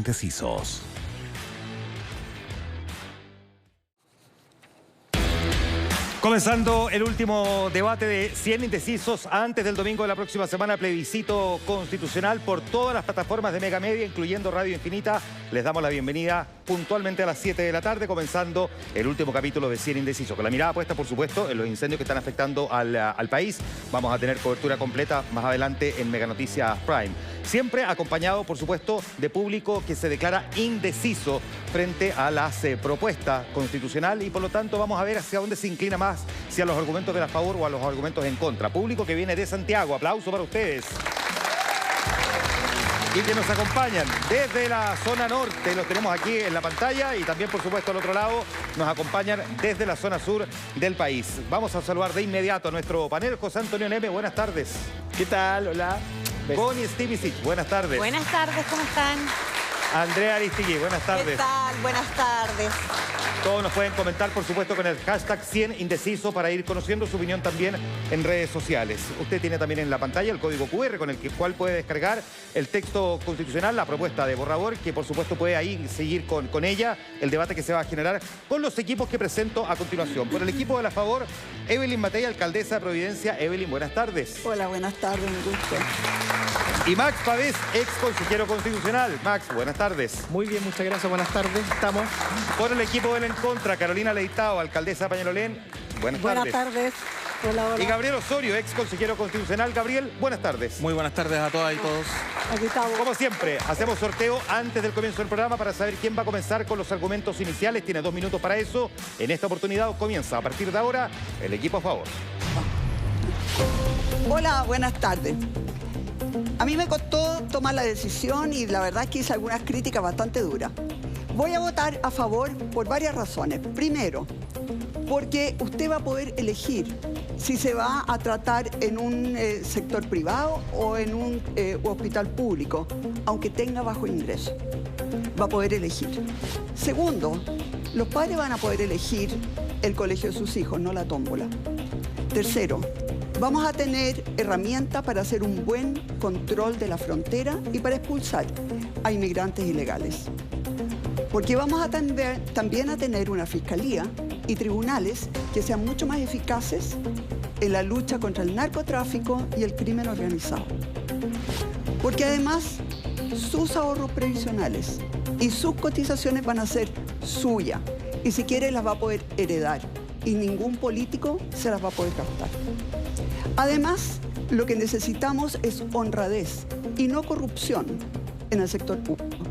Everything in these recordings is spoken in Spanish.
Indecisos. Comenzando el último debate de 100 indecisos antes del domingo de la próxima semana, plebiscito constitucional por todas las plataformas de Mega Media, incluyendo Radio Infinita. Les damos la bienvenida puntualmente a las 7 de la tarde, comenzando el último capítulo de 100 indecisos. Con la mirada puesta, por supuesto, en los incendios que están afectando al país. Vamos a tener cobertura completa más adelante en Mega Noticias Prime. Siempre acompañado, por supuesto, de público que se declara indeciso frente a las propuestas constitucionales y por lo tanto vamos a ver hacia dónde se inclina más, si a los argumentos de la favor o a los argumentos en contra. Público que viene de Santiago, aplauso para ustedes. Y que nos acompañan desde la zona norte, los tenemos aquí en la pantalla y también, por supuesto, al otro lado nos acompañan desde la zona sur del país. Vamos a saludar de inmediato a nuestro panel. José Antonio Neme, buenas tardes. ¿Qué tal? Hola. Connie Stevicic, buenas tardes. Buenas tardes, ¿cómo están? Andrea Aristigui, buenas tardes. ¿Qué tal? Buenas tardes. Todos nos pueden comentar, por supuesto, con el hashtag 100 indeciso para ir conociendo su opinión también en redes sociales. Usted tiene también en la pantalla el código QR con el cual puede descargar el texto constitucional, la propuesta de borrador, que por supuesto puede ahí seguir con ella el debate que se va a generar con los equipos que presento a continuación. Por el equipo de la favor, Evelyn Matei, alcaldesa de Providencia. Evelyn, buenas tardes. Hola, buenas tardes, un gusto. Y Max Pavés, ex consejero constitucional. Max, buenas tardes. Muy bien, muchas gracias, buenas tardes. Estamos. Por el equipo del En Contra, Carolina Leitao, alcaldesa de Peñalolén. Buenas tardes. Buenas tardes. Hola, hola. Y Gabriel Osorio, ex consejero constitucional. Gabriel, buenas tardes. Muy buenas tardes a todas y todos. Aquí estamos. Como siempre, hacemos sorteo antes del comienzo del programa para saber quién va a comenzar con los argumentos iniciales. Tiene 2 minutos para eso. En esta oportunidad comienza a partir de ahora el equipo a favor. Hola, buenas tardes. A mí me costó tomar la decisión y la verdad es que hice algunas críticas bastante duras. Voy a votar a favor por varias razones. Primero, porque usted va a poder elegir si se va a tratar en un sector privado o en un hospital público, aunque tenga bajo ingreso. Va a poder elegir. Segundo, los padres van a poder elegir el colegio de sus hijos, no la tómbola. Tercero, vamos a tener herramientas para hacer un buen control de la frontera y para expulsar a inmigrantes ilegales. Porque vamos a también a tener una fiscalía y tribunales que sean mucho más eficaces en la lucha contra el narcotráfico y el crimen organizado. Porque además sus ahorros previsionales y sus cotizaciones van a ser suyas y si quiere las va a poder heredar y ningún político se las va a poder gastar. Además, lo que necesitamos es honradez y no corrupción en el sector público.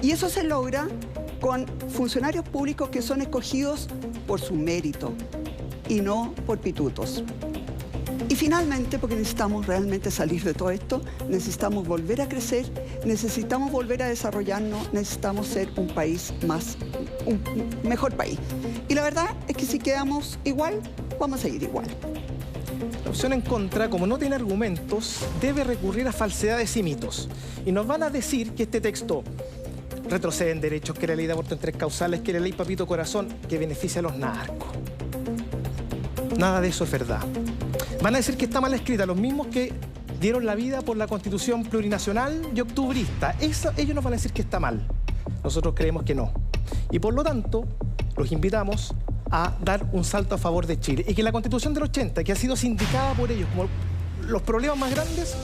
Y eso se logra con funcionarios públicos que son escogidos por su mérito y no por pitutos. Y finalmente, porque necesitamos realmente salir de todo esto, necesitamos volver a crecer, necesitamos volver a desarrollarnos, necesitamos ser un país un mejor país. Y la verdad es que si quedamos igual, vamos a seguir igual. La opción en contra, como no tiene argumentos, debe recurrir a falsedades y mitos. Y nos van a decir que este texto retrocede en derechos, que la ley de aborto en 3 causales, que la ley Papito Corazón, que beneficia a los narcos. Nada de eso es verdad. Van a decir que está mal escrita, los mismos que dieron la vida por la Constitución plurinacional y octubrista. Ellos nos van a decir que está mal. Nosotros creemos que no. Y por lo tanto, los invitamos a dar un salto a favor de Chile. Y que la Constitución del 80, que ha sido sindicada por ellos como los problemas más grandes,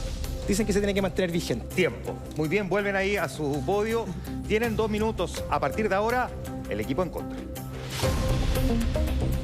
dicen que se tiene que mantener vigente. Tiempo. Muy bien, vuelven ahí a su podio. Tienen 2 minutos. A partir de ahora, el equipo en contra.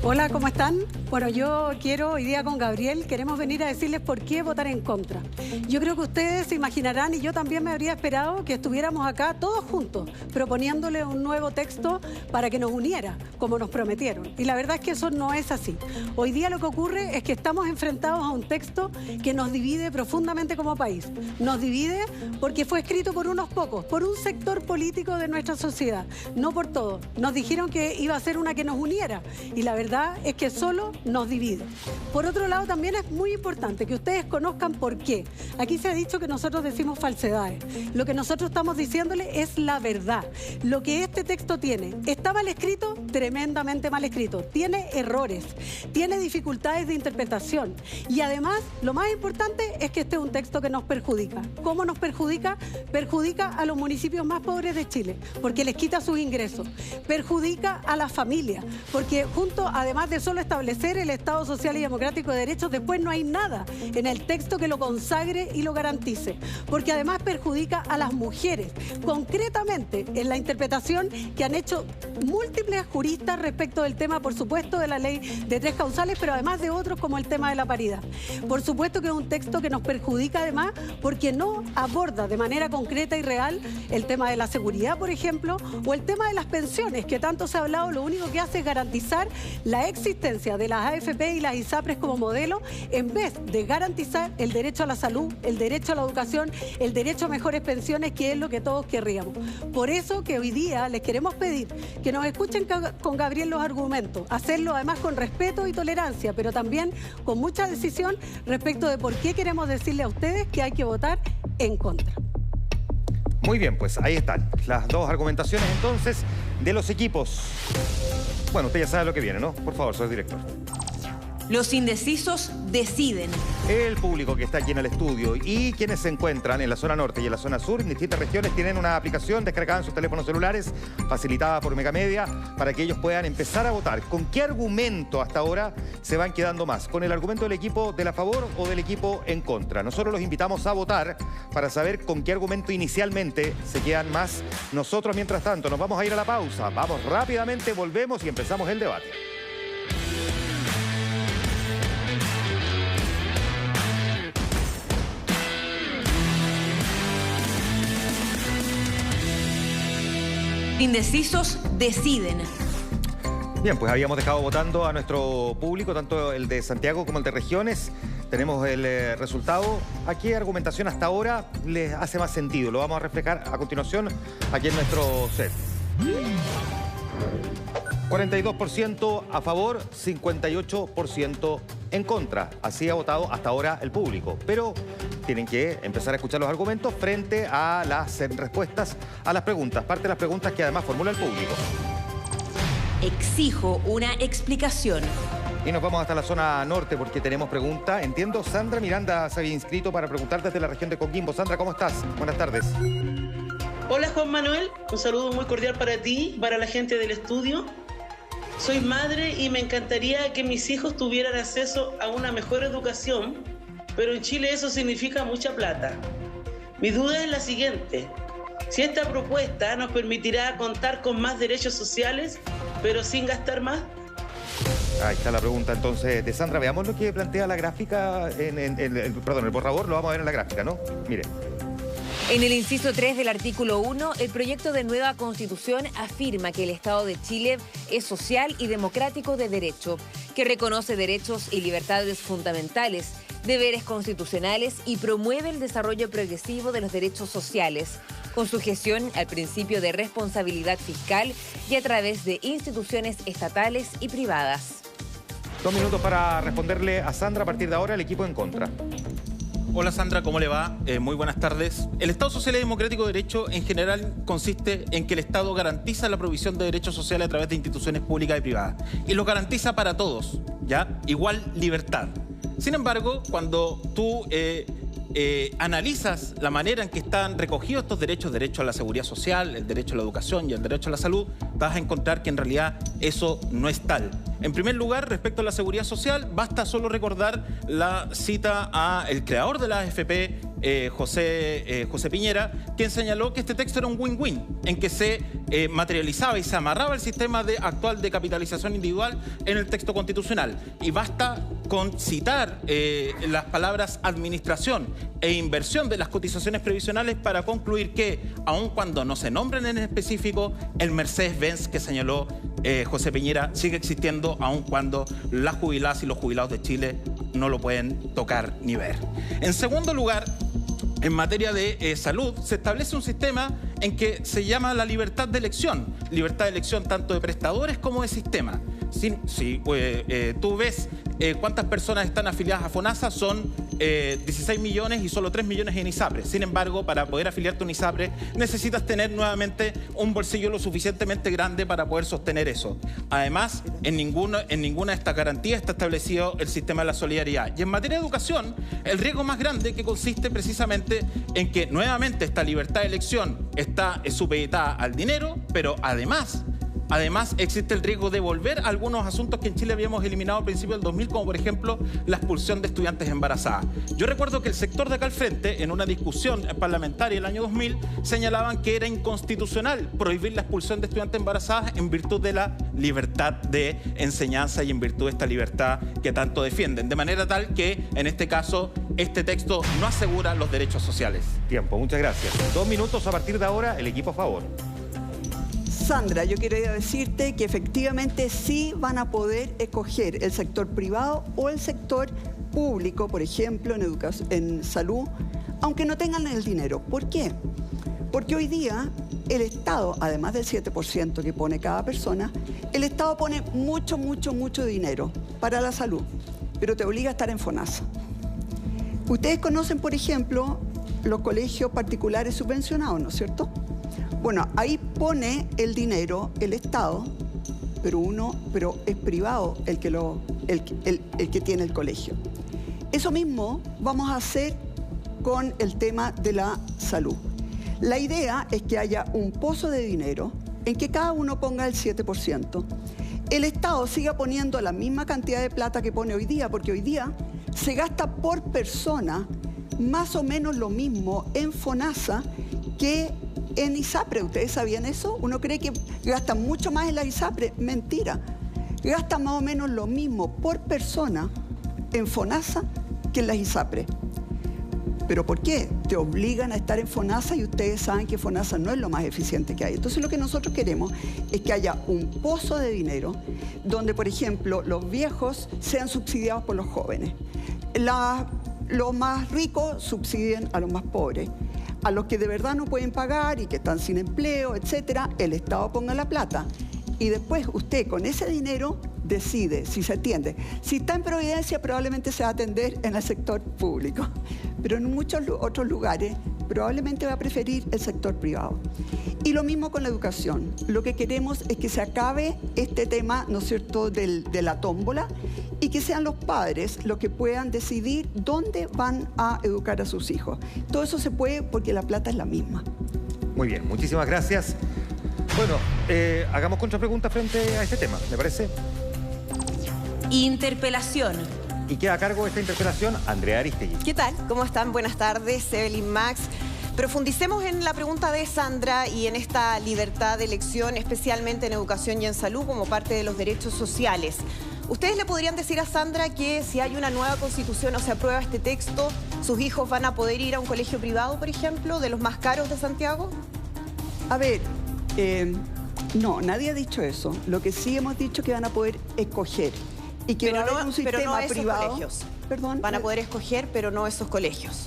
Hola, ¿cómo están? Bueno, yo quiero, hoy día con Gabriel, queremos venir a decirles por qué votar en contra. Yo creo que ustedes se imaginarán, y yo también me habría esperado, que estuviéramos acá todos juntos, proponiéndole un nuevo texto para que nos uniera, como nos prometieron. Y la verdad es que eso no es así. Hoy día lo que ocurre es que estamos enfrentados a un texto que nos divide profundamente como país. Nos divide porque fue escrito por unos pocos, por un sector político de nuestra sociedad, no por todos. Nos dijeron que iba a ser una que nos uniera, uniera. Y la verdad es que solo nos divide. Por otro lado, también es muy importante que ustedes conozcan por qué. Aquí se ha dicho que nosotros decimos falsedades. Lo que nosotros estamos diciéndole es la verdad. Lo que este texto tiene, ¿está mal escrito? Tremendamente mal escrito. Tiene errores, tiene dificultades de interpretación. Y además, lo más importante es que este es un texto que nos perjudica. ¿Cómo nos perjudica? Perjudica a los municipios más pobres de Chile, porque les quita sus ingresos. Perjudica a las familias, porque además de solo establecer el Estado Social y Democrático de Derechos, después no hay nada en el texto que lo consagre y lo garantice. Porque además perjudica a las mujeres, concretamente en la interpretación que han hecho múltiples juristas respecto del tema, por supuesto, de la ley de 3 causales, pero además de otros como el tema de la paridad. Por supuesto que es un texto que nos perjudica además porque no aborda de manera concreta y real el tema de la seguridad, por ejemplo, o el tema de las pensiones, que tanto se ha hablado. Lo único que hace es garantizar la existencia de las AFP y las ISAPRES como modelo, en vez de garantizar el derecho a la salud, el derecho a la educación, el derecho a mejores pensiones, que es lo que todos querríamos. Por eso que hoy día les queremos pedir que nos escuchen con Gabriel los argumentos, hacerlo además con respeto y tolerancia, pero también con mucha decisión respecto de por qué queremos decirle a ustedes que hay que votar en contra. Muy bien, pues ahí están las dos argumentaciones entonces de los equipos. Bueno, usted ya sabe lo que viene, ¿no? Por favor, señor director. Los indecisos deciden. El público que está aquí en el estudio y quienes se encuentran en la zona norte y en la zona sur, en distintas regiones, tienen una aplicación descargada en sus teléfonos celulares, facilitada por Megamedia, para que ellos puedan empezar a votar. ¿Con qué argumento hasta ahora se van quedando más? ¿Con el argumento del equipo de la favor o del equipo en contra? Nosotros los invitamos a votar para saber con qué argumento inicialmente se quedan más. Nosotros, mientras tanto, nos vamos a ir a la pausa. Vamos rápidamente, volvemos y empezamos el debate. Indecisos deciden. Bien, pues habíamos dejado votando a nuestro público, tanto el de Santiago como el de regiones. Tenemos el resultado. ¿A qué argumentación hasta ahora les hace más sentido? Lo vamos a reflejar a continuación aquí en nuestro set. 42% a favor, 58% en contra. Así ha votado hasta ahora el público. Pero tienen que empezar a escuchar los argumentos frente a las respuestas a las preguntas. Parte de las preguntas que además formula el público. Exijo una explicación. Y nos vamos hasta la zona norte porque tenemos pregunta. Entiendo, Sandra Miranda se había inscrito para preguntar desde la región de Coquimbo. Sandra, ¿cómo estás? Buenas tardes. Hola Juan Manuel, un saludo muy cordial para ti y para la gente del estudio. Soy madre y me encantaría que mis hijos tuvieran acceso a una mejor educación, pero en Chile eso significa mucha plata. Mi duda es la siguiente: si esta propuesta nos permitirá contar con más derechos sociales, pero sin gastar más. Ahí está la pregunta entonces de Sandra. Veamos lo que plantea la gráfica, el borrador, lo vamos a ver en la gráfica, ¿no? Mire. En el inciso 3 del artículo 1, el proyecto de nueva Constitución afirma que el Estado de Chile es social y democrático de derecho, que reconoce derechos y libertades fundamentales, deberes constitucionales y promueve el desarrollo progresivo de los derechos sociales, con sujeción al principio de responsabilidad fiscal y a través de instituciones estatales y privadas. 2 minutos para responderle a Sandra. A partir de ahora, el equipo en contra. Hola Sandra, ¿cómo le va? Muy buenas tardes. El Estado Social y Democrático de Derecho en general consiste en que el Estado garantiza la provisión de derechos sociales a través de instituciones públicas y privadas. Y los garantiza para todos, ¿ya? Igual libertad. Sin embargo, cuando tú analizas la manera en que están recogidos estos derechos, derecho a la seguridad social, el derecho a la educación y el derecho a la salud, vas a encontrar que en realidad eso no es tal. En primer lugar, respecto a la seguridad social, basta solo recordar la cita al creador de la AFP, José Piñera, quien señaló que este texto era un win-win, en que se materializaba y se amarraba el sistema actual de capitalización individual en el texto constitucional. Y basta con citar las palabras administración e inversión de las cotizaciones previsionales para concluir que, aun cuando no se nombren en específico, el Mercedes-Benz que señaló José Piñera sigue existiendo, aun cuando las jubiladas y los jubilados de Chile no lo pueden tocar ni ver. En segundo lugar, en materia de salud, se establece un sistema en que se llama la libertad de elección tanto de prestadores como de sistema. Si tú ves cuántas personas están afiliadas a FONASA, son 16 millones y solo 3 millones en ISAPRE. Sin embargo, para poder afiliarte a un ISAPRE necesitas tener nuevamente un bolsillo lo suficientemente grande para poder sostener eso. Además, en ninguna de estas garantías está establecido el sistema de la solidaridad. Y en materia de educación, el riesgo más grande que consiste precisamente en que nuevamente esta libertad de elección está supeditada al dinero, pero además existe el riesgo de volver a algunos asuntos que en Chile habíamos eliminado al principio del 2000, como por ejemplo la expulsión de estudiantes embarazadas. Yo recuerdo que el sector de acá al frente, en una discusión parlamentaria el año 2000, señalaban que era inconstitucional prohibir la expulsión de estudiantes embarazadas en virtud de la libertad de enseñanza y en virtud de esta libertad que tanto defienden. De manera tal que, en este caso, este texto no asegura los derechos sociales. Tiempo, muchas gracias. 2 minutos a partir de ahora, el equipo a favor. Sandra, yo quiero decirte que efectivamente sí van a poder escoger el sector privado o el sector público, por ejemplo, en salud, aunque no tengan el dinero. ¿Por qué? Porque hoy día el Estado, además del 7% que pone cada persona, el Estado pone mucho dinero para la salud, pero te obliga a estar en FONASA. Ustedes conocen, por ejemplo, los colegios particulares subvencionados, ¿no es cierto? Bueno, ahí pone el dinero el Estado, pero es privado el que tiene el colegio. Eso mismo vamos a hacer con el tema de la salud. La idea es que haya un pozo de dinero en que cada uno ponga el 7%. El Estado siga poniendo la misma cantidad de plata que pone hoy día, porque hoy día se gasta por persona más o menos lo mismo en FONASA que en ISAPRE. ¿Ustedes sabían eso? Uno cree que gastan mucho más en la ISAPRE. Mentira. Gastan más o menos lo mismo por persona en FONASA que en la ISAPRE. ¿Pero por qué? Te obligan a estar en FONASA y ustedes saben que FONASA no es lo más eficiente que hay. Entonces lo que nosotros queremos es que haya un pozo de dinero donde, por ejemplo, los viejos sean subsidiados por los jóvenes. Los más ricos subsidien a los más pobres. A los que de verdad no pueden pagar y que están sin empleo, etcétera, el Estado ponga la plata. Y después usted con ese dinero decide si se atiende. Si está en Providencia, probablemente se va a atender en el sector público. Pero en muchos otros lugares probablemente va a preferir el sector privado. Y lo mismo con la educación. Lo que queremos es que se acabe este tema, ¿no es cierto?, de la tómbola, y que sean los padres los que puedan decidir dónde van a educar a sus hijos. Todo eso se puede porque la plata es la misma. Muy bien, muchísimas gracias. Bueno, hagamos contrapreguntas frente a este tema, ¿le parece? Interpelación. Y queda a cargo de esta interpelación Andrea Aristegui. ¿Qué tal? ¿Cómo están? Buenas tardes, Evelyn, Max. Profundicemos en la pregunta de Sandra y en esta libertad de elección, especialmente en educación y en salud, como parte de los derechos sociales. ¿Ustedes le podrían decir a Sandra que si hay una nueva constitución o se aprueba este texto, sus hijos van a poder ir a un colegio privado, por ejemplo, de los más caros de Santiago? A ver, no, nadie ha dicho eso. Lo que sí hemos dicho es que van a poder escoger. Y que va a haber un sistema privado. Colegios. Perdón. Van a poder escoger, pero no esos colegios.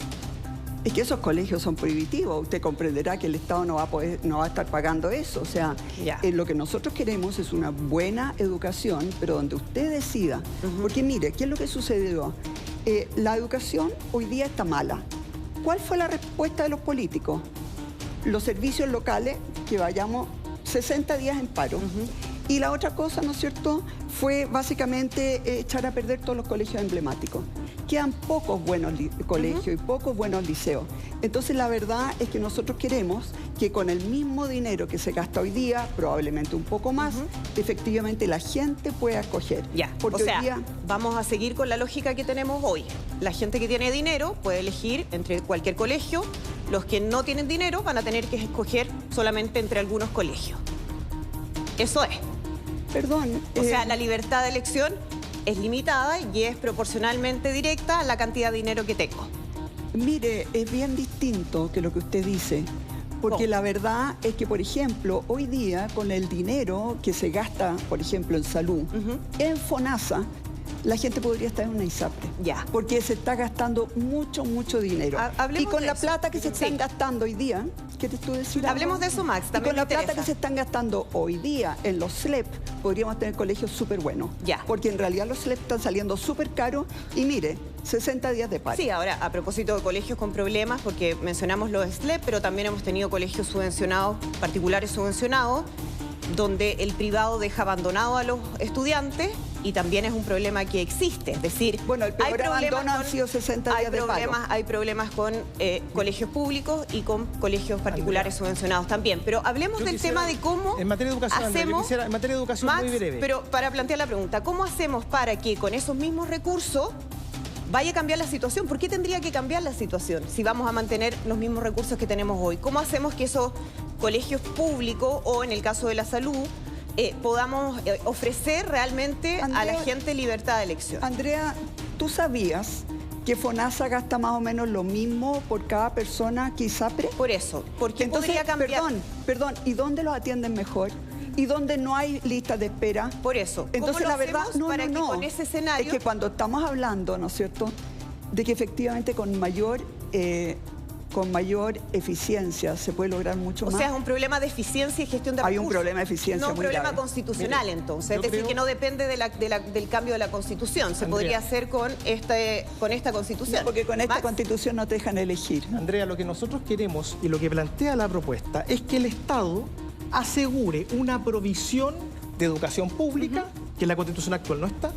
Es que esos colegios son prohibitivos. Usted comprenderá que el Estado no va a estar pagando eso. O sea, lo que nosotros queremos es una buena educación, pero donde usted decida. Porque mire, ¿qué es lo que sucedió? La educación hoy día está mala. ¿Cuál fue la respuesta de los políticos? Los servicios locales, que vayamos 60 días en paro. Y la otra cosa, ¿no es cierto?, fue básicamente echar a perder todos los colegios emblemáticos. Quedan pocos buenos colegios y pocos buenos liceos. Entonces, la verdad es que nosotros queremos que con el mismo dinero que se gasta hoy día, probablemente un poco más, efectivamente la gente pueda escoger. Porque o sea, hoy día vamos a seguir con la lógica que tenemos hoy. La gente que tiene dinero puede elegir entre cualquier colegio. Los que no tienen dinero van a tener que escoger solamente entre algunos colegios. Eso es. Perdón. O sea, la libertad de elección es limitada y es proporcionalmente directa a la cantidad de dinero que tengo. Mire, es bien distinto que lo que usted dice. Porque la verdad es que, por ejemplo, hoy día con el dinero que se gasta, por ejemplo, en salud, en FONASA, la gente podría estar en una ISAPRE. Ya. Porque se está gastando mucho, mucho dinero. Y con la plata que se están gastando hoy día, ¿quieres tú decir algo? Hablemos de eso, Max. Y También con la me interesa. plata que se están gastando hoy día en los SLEP, podríamos tener colegios súper buenos. Ya. Porque en realidad los SLEP están saliendo súper caros y mire, 60 días de paro. Sí, ahora, a propósito de colegios con problemas, porque mencionamos los SLEP, pero también hemos tenido colegios subvencionados, particulares subvencionados, donde el privado deja abandonado a los estudiantes y también es un problema que existe. Es decir, bueno, el peor abandono han sido 60 días de paro. Hay problemas con colegios públicos y con colegios particulares subvencionados también. Pero hablemos del tema de cómo en materia de educación, hacemos... en materia de educación, Max, muy breve. pero para plantear la pregunta, ¿cómo hacemos para que con esos mismos recursos vaya a cambiar la situación? ¿Por qué tendría que cambiar la situación si vamos a mantener los mismos recursos que tenemos hoy? ¿Cómo hacemos que esos colegios públicos o en el caso de la salud podamos ofrecer realmente a la gente libertad de elección? Andrea, ¿tú sabías que FONASA gasta más o menos lo mismo por cada persona que ISAPRE? Por eso, porque entonces, podría cambiar... Perdón, ¿y dónde los atienden mejor? ¿Y dónde no hay listas de espera? Por eso. Entonces, la verdad, que con ese escenario... Es que cuando estamos hablando, ¿no es cierto?, de que efectivamente con mayor eficiencia se puede lograr mucho más. O sea, es un problema de eficiencia y gestión de recursos. Hay un problema de eficiencia muy grave. No un problema constitucional, entonces. Es decir, que no depende del cambio de la Constitución. Se podría hacer con esta Constitución. No, porque con esta Constitución no te dejan elegir. Andrea, lo que nosotros queremos y lo que plantea la propuesta es que el Estado asegure una provisión de educación pública, que en la Constitución actual no está,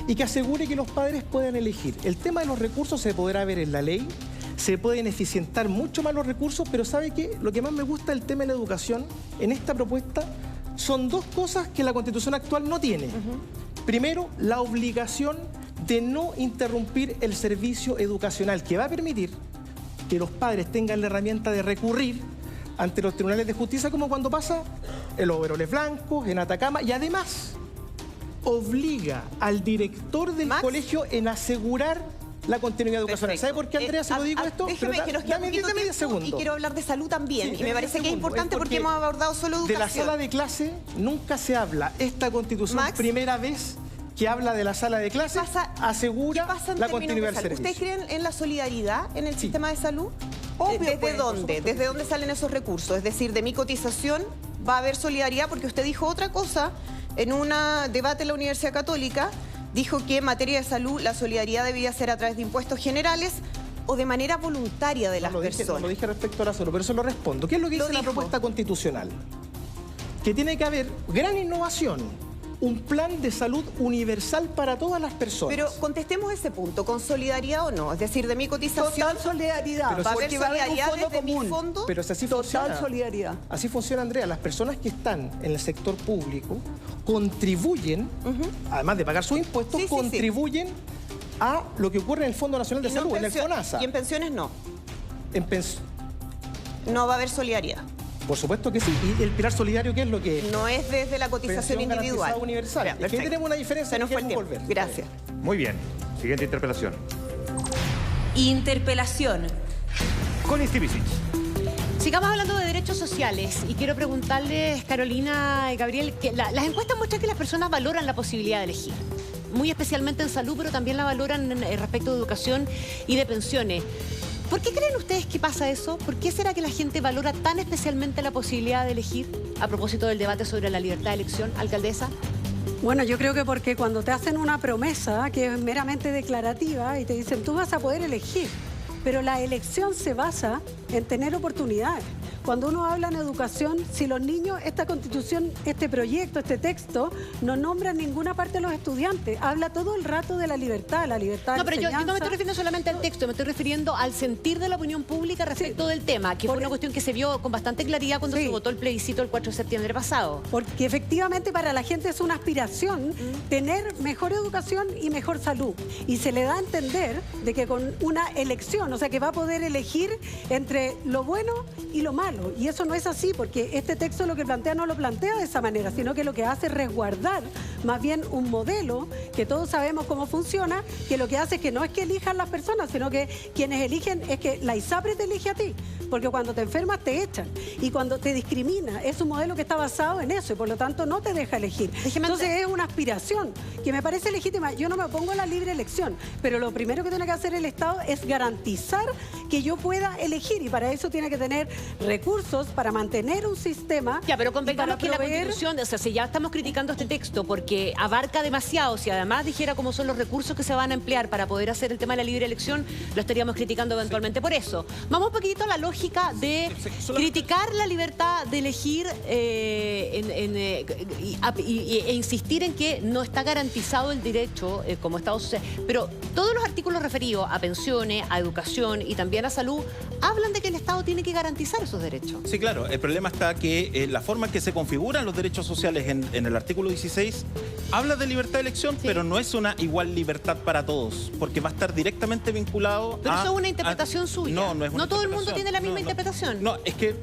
y que asegure que los padres puedan elegir. El tema de los recursos se podrá ver en la ley, se pueden eficientar mucho más los recursos, pero ¿sabe qué? Lo que más me gusta del tema de la educación, en esta propuesta, son dos cosas que la Constitución actual no tiene. Primero, la obligación de no interrumpir el servicio educacional, que va a permitir que los padres tengan la herramienta de recurrir ante los tribunales de justicia, como cuando pasa en los overoles blancos, en Atacama, y además obliga al director del colegio en asegurar la continuidad educacional. ¿Sabe por qué, Andrea, se lo digo esto? Déjeme que nos quede un poquito tiempo segundo. Y quiero hablar de salud también. Sí, y me parece que es importante porque hemos abordado solo educación. De la sala de clase nunca se habla. Esta Constitución, Max, primera vez que habla de la sala de clase, asegura la continuidad del servicio. ¿Ustedes creen en la solidaridad en el sistema de salud? Obvio, ¿Desde dónde? ¿Desde dónde salen esos recursos? Es decir, de mi cotización va a haber solidaridad, porque usted dijo otra cosa en un debate en la Universidad Católica. Dijo que en materia de salud la solidaridad debía ser a través de impuestos generales o de manera voluntaria de las personas. No lo dije respecto a la salud, pero eso lo respondo. ¿Qué es lo que dice la propuesta constitucional? Que tiene que haber gran innovación, un plan de salud universal para todas las personas. Pero contestemos ese punto, ¿con solidaridad o no? Es decir, de mi cotización... Total solidaridad. ¿Va a haber solidaridad desde mi fondo? Pero si así funciona. Total solidaridad. Así funciona, Andrea. Las personas que están en el sector público contribuyen, además de pagar sus impuestos, contribuyen a lo que ocurre en el Fondo Nacional de Salud, en el FONASA. ¿Y en pensiones no? No va a haber solidaridad. Por supuesto que sí. ¿Y el pilar solidario qué es lo que es? No es desde la cotización individual. Universal. Es que tenemos una diferencia. Se nos fue el tiempo. Gracias. Muy bien. Siguiente interpelación. Interpelación. Connie Stipicic. Sigamos hablando de derechos sociales y quiero preguntarles, Carolina y Gabriel, que las encuestas muestran que las personas valoran la posibilidad de elegir, muy especialmente en salud, pero también la valoran respecto de educación y de pensiones. ¿Por qué creen ustedes que pasa eso? ¿Por qué será que la gente valora tan especialmente la posibilidad de elegir? A propósito del debate sobre la libertad de elección, alcaldesa. Bueno, yo creo que porque cuando te hacen una promesa que es meramente declarativa y te dicen tú vas a poder elegir, pero la elección se basa en tener oportunidades. Cuando uno habla en educación, si los niños, esta constitución, este proyecto, este texto, no nombra en ninguna parte a los estudiantes, habla todo el rato de la libertad de enseñanza. No, pero yo no me estoy refiriendo solamente al texto, me estoy refiriendo al sentir de la opinión pública respecto del tema, que fue una cuestión que se vio con bastante claridad cuando se votó el plebiscito el 4 de septiembre pasado. Porque efectivamente para la gente es una aspiración tener mejor educación y mejor salud. Y se le da a entender de que con una elección, o sea que va a poder elegir entre lo bueno y lo malo. modelo. Y eso no es así, porque este texto lo que plantea no lo plantea de esa manera, sino que lo que hace es resguardar más bien un modelo que todos sabemos cómo funciona, que lo que hace es que no es que elijan las personas, sino que quienes eligen es que la ISAPRE te elige a ti, porque cuando te enfermas te echan y cuando te discrimina es un modelo que está basado en eso y por lo tanto no te deja elegir. Entonces es una aspiración que me parece legítima. Yo no me opongo a la libre elección, pero lo primero que tiene que hacer el Estado es garantizar que yo pueda elegir y para eso tiene que tener recursos para mantener un sistema. Ya, pero convengamos que la Constitución, o sea, si ya estamos criticando este texto porque abarca demasiado, si además dijera cómo son los recursos que se van a emplear para poder hacer el tema de la libre elección, lo estaríamos criticando eventualmente por eso. Vamos un poquito a la lógica de criticar la libertad de elegir e insistir en que no está garantizado el derecho como Estado social. Pero todos los artículos referidos a pensiones, a educación y también a salud hablan de que el Estado tiene que garantizar esos derechos. Sí, claro. El problema está que la forma en que se configuran los derechos sociales en el artículo 16 habla de libertad de elección, pero no es una igual libertad para todos, porque va a estar directamente vinculado Pero eso es una interpretación suya. No, no es una No todo el mundo interpretación. tiene la misma interpretación. No, es que...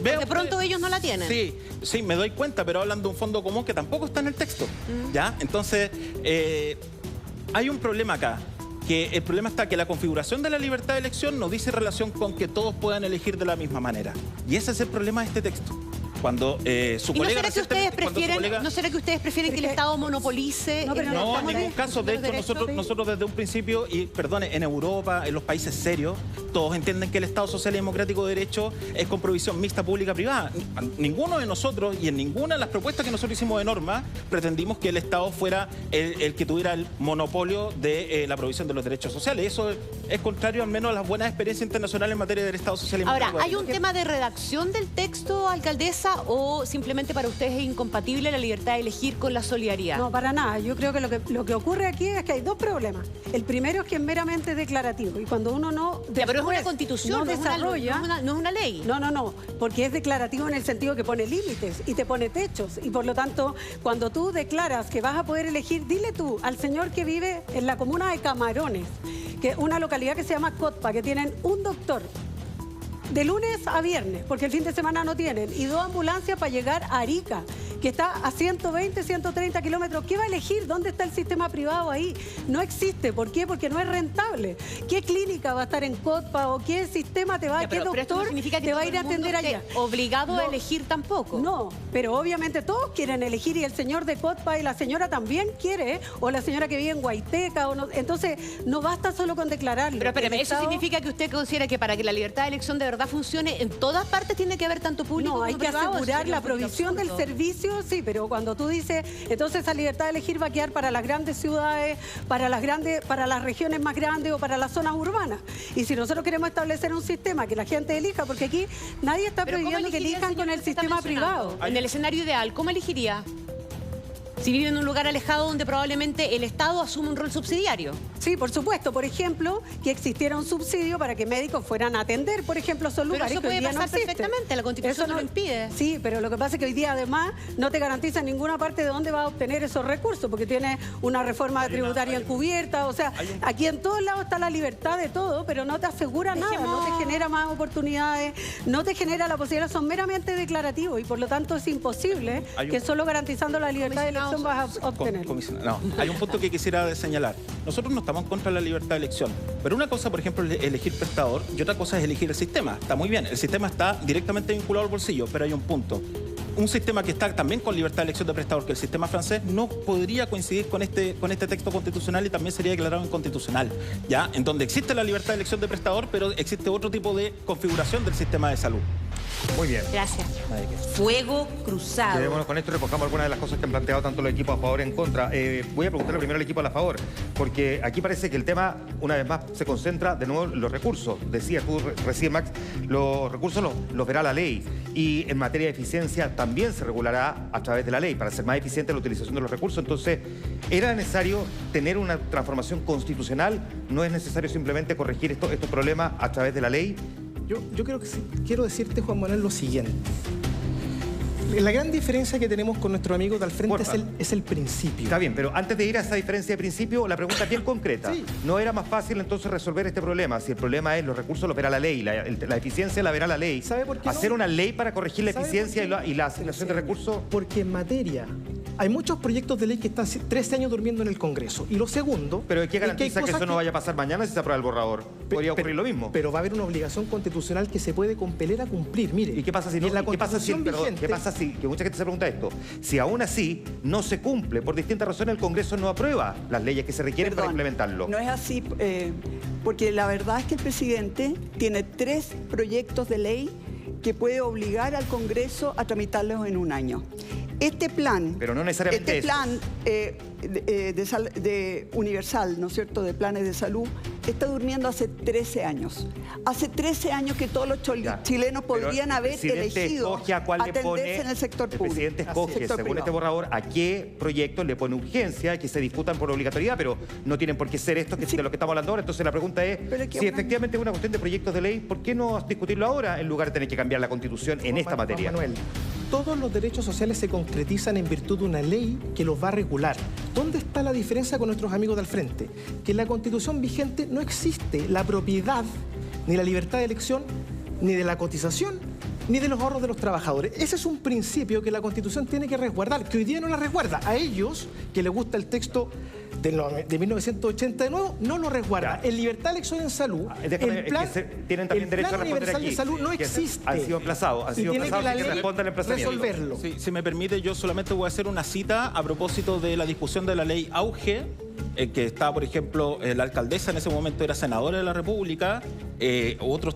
de pronto ellos no la tienen. Sí, sí, me doy cuenta, pero hablan de un fondo común que tampoco está en el texto, ¿ya? Entonces, hay un problema acá. Que el problema está que la configuración de la libertad de elección no dice relación con que todos puedan elegir de la misma manera. Y ese es el problema de este texto. Cuando su colega... ¿No será que ustedes prefieren que el Estado monopolice? No, en ningún caso. De hecho, nosotros desde un principio, y perdone, en Europa, en los países serios, todos entienden que el Estado social y democrático de derecho es con provisión mixta pública-privada. Ninguno de nosotros y en ninguna de las propuestas que nosotros hicimos de norma pretendimos que el Estado fuera el que tuviera el monopolio de la provisión de los derechos sociales. Eso es contrario al menos a las buenas experiencias internacionales en materia de Estado social y democrático. Ahora, ¿hay un tema de redacción del texto, alcaldesa, o simplemente para ustedes es incompatible la libertad de elegir con la solidaridad? No, para nada. Yo creo que lo que ocurre aquí es que hay dos problemas. El primero es que es meramente declarativo y cuando uno no... Ya, pero es una constitución, no desarrolla, no es una ley. No, porque es declarativo en el sentido que pone límites y te pone techos y por lo tanto, cuando tú declaras que vas a poder elegir, dile tú al señor que vive en la comuna de Camarones, que es una localidad que se llama Cotpa, que tienen un doctor de lunes a viernes, porque el fin de semana no tienen, y 2 ambulancias para llegar a Arica, que está a 120, 130 kilómetros. ¿Qué va a elegir? ¿Dónde está el sistema privado ahí? No existe. ¿Por qué? Porque no es rentable. ¿Qué clínica va a estar en Cotpa o qué sistema te va a... ¿Qué doctor te va a ir a atender allá? Obligado a elegir tampoco. No, pero obviamente todos quieren elegir y el señor de Cotpa y la señora también quiere, o la señora que vive en Guaiteca, o no. Entonces no basta solo con declararlo. Pero espérame, ¿eso Estado... significa que usted considera que para que la libertad de elección de verdad funcione, en todas partes tiene que haber tanto público como privado? No, hay que asegurar la provisión del servicio, sí, pero cuando tú dices, entonces esa libertad de elegir va a quedar para las grandes ciudades, para las regiones más grandes o para las zonas urbanas. Y si nosotros queremos establecer un sistema que la gente elija, porque aquí nadie está prohibiendo que elijan con el sistema privado. En el escenario ideal, ¿cómo elegiría? Si vive en un lugar alejado donde probablemente el Estado asume un rol subsidiario. Sí, por supuesto. Por ejemplo, que existiera un subsidio para que médicos fueran a atender, por ejemplo, esos lugares que hoy día no existen. Pero eso puede pasar perfectamente, la Constitución no lo impide. Sí, pero lo que pasa es que hoy día además no te garantiza en ninguna parte de dónde vas a obtener esos recursos, porque tiene una reforma tributaria encubierta. O sea, aquí en todos lados está la libertad de todo, pero no te asegura nada, no te genera más oportunidades, no te genera la posibilidad, son meramente declarativos y por lo tanto es imposible que solo garantizando la libertad de elección vas a obtener. No, hay un punto que quisiera señalar. Nosotros no estamos contra la libertad de elección, pero una cosa, por ejemplo, es elegir prestador y otra cosa es elegir el sistema. Está muy bien, el sistema está directamente vinculado al bolsillo, pero hay un punto. Un sistema que está también con libertad de elección de prestador, que el sistema francés, no podría coincidir con este texto constitucional y también sería declarado inconstitucional, ¿ya? En donde existe la libertad de elección de prestador, pero existe otro tipo de configuración del sistema de salud. Muy bien. Gracias. Fuego cruzado. Quedémonos con esto y recojamos algunas de las cosas que han planteado tanto los equipos a favor y en contra. Voy a preguntarle primero al equipo a favor, porque aquí parece que el tema, una vez más, se concentra de nuevo en los recursos. Decías tú recién, Max, los recursos los verá la ley y en materia de eficiencia también se regulará a través de la ley para hacer más eficiente la utilización de los recursos. Entonces, ¿era necesario tener una transformación constitucional? ¿No es necesario simplemente corregir estos problemas a través de la ley? Yo creo que sí, quiero decirte, Juan Manuel, lo siguiente. La gran diferencia que tenemos con nuestros amigos del frente es el principio. Está bien, pero antes de ir a esa diferencia de principio, la pregunta bien concreta. Sí. ¿No era más fácil entonces resolver este problema? Si el problema es los recursos los verá la ley, la eficiencia la verá la ley. ¿Sabe por qué hacer una ley para corregir la eficiencia y la asignación de recursos? Porque en materia hay muchos proyectos de ley que están 13 años durmiendo en el Congreso. Y lo segundo... ¿Pero qué garantiza que eso no vaya a pasar mañana si se aprueba el borrador? Podría ocurrir lo mismo. Pero va a haber una obligación constitucional que se puede compeler a cumplir. Mire, ¿y qué pasa si no? ¿Qué pasa si, que mucha gente se pregunta esto, si aún así no se cumple, por distintas razones el Congreso no aprueba las leyes que se requieren para implementarlo? No es así, porque la verdad es que el presidente tiene 3 proyectos de ley que puede obligar al Congreso a tramitarlos en un año. Este plan, pero no necesariamente universal, ¿no es cierto?, de planes de salud, está durmiendo hace 13 años. Hace 13 años que todos los chilenos podrían haber elegido atenderse en el sector público. El presidente escoge, según este borrador, a qué proyectos le pone urgencia, que se discutan por obligatoriedad, pero no tienen por qué ser estos de lo que estamos hablando ahora. Entonces la pregunta es, si efectivamente es una cuestión de proyectos de ley, ¿por qué no discutirlo ahora en lugar de tener que cambiar la Constitución en esta materia? Manuel, todos los derechos sociales se concretizan en virtud de una ley que los va a regular. ¿Dónde está la diferencia con nuestros amigos del frente? Que en la Constitución vigente no existe la propiedad, ni la libertad de elección, ni de la cotización, ni de los ahorros de los trabajadores. Ese es un principio que la Constitución tiene que resguardar, que hoy día no la resguarda. A ellos, que les gusta el texto de 1980 de nuevo, no lo resguarda. En libertad de elección en salud, el plan, tienen también derecho a responder universal aquí, de salud no existe. Han sido emplazados, que responda al emplazamiento. Resolverlo. Sí, si me permite, yo solamente voy a hacer una cita a propósito de la discusión de la ley Auge, que estaba, por ejemplo, la alcaldesa en ese momento era senadora de la República, otros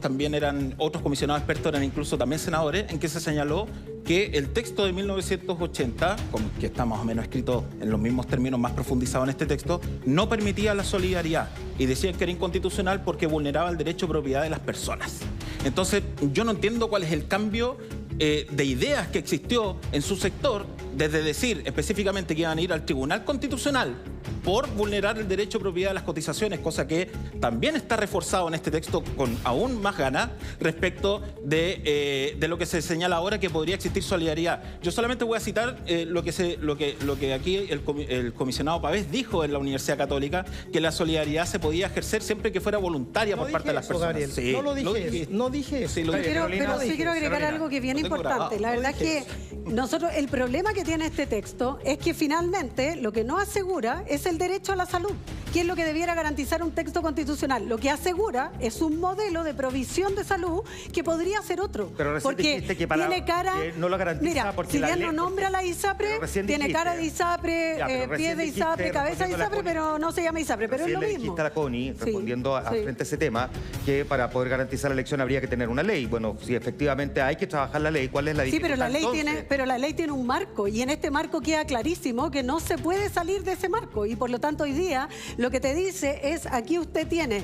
comisionados expertos eran incluso también senadores, en que se señaló que el texto de 1980, que está más o menos escrito en los mismos términos más profundizados en este texto, no permitía la solidaridad y decían que era inconstitucional porque vulneraba el derecho de propiedad de las personas. Entonces, yo no entiendo cuál es el cambio de ideas que existió en su sector, desde decir específicamente que iban a ir al Tribunal Constitucional por vulnerar el derecho de propiedad de las cotizaciones, cosa que también está reforzado en este texto con aún más ganas respecto de lo que se señala ahora que podría existir solidaridad. Yo solamente voy a citar lo que aquí el comisionado Pavés dijo en la Universidad Católica, que la solidaridad se podía ejercer siempre que fuera voluntaria por parte de las personas. Gabriel, sí, no dije eso. Pero sí quiero agregar algo que es bien importante. La verdad es que nosotros, el problema que tiene este texto es que finalmente lo que no asegura es el derecho a la salud, que es lo que debiera garantizar un texto constitucional. Lo que asegura es un modelo de provisión de salud que podría ser otro. Pero recién dijiste que tiene cara, que no lo garantiza. Mira, porque si bien no nombra la ISAPRE, tiene cara de ISAPRE, pies de ISAPRE, cabeza de ISAPRE, pero no se llama ISAPRE, pero es lo mismo. Dijiste a la CONI, respondiendo frente a ese tema, que para poder garantizar la elección habría que tener una ley. Bueno, si efectivamente hay que trabajar la ley, ¿cuál es la dificultad? Sí, pero la ley tiene un marco, y en este marco queda clarísimo que no se puede salir de ese marco, y por lo tanto hoy día lo que te dice es, aquí usted tiene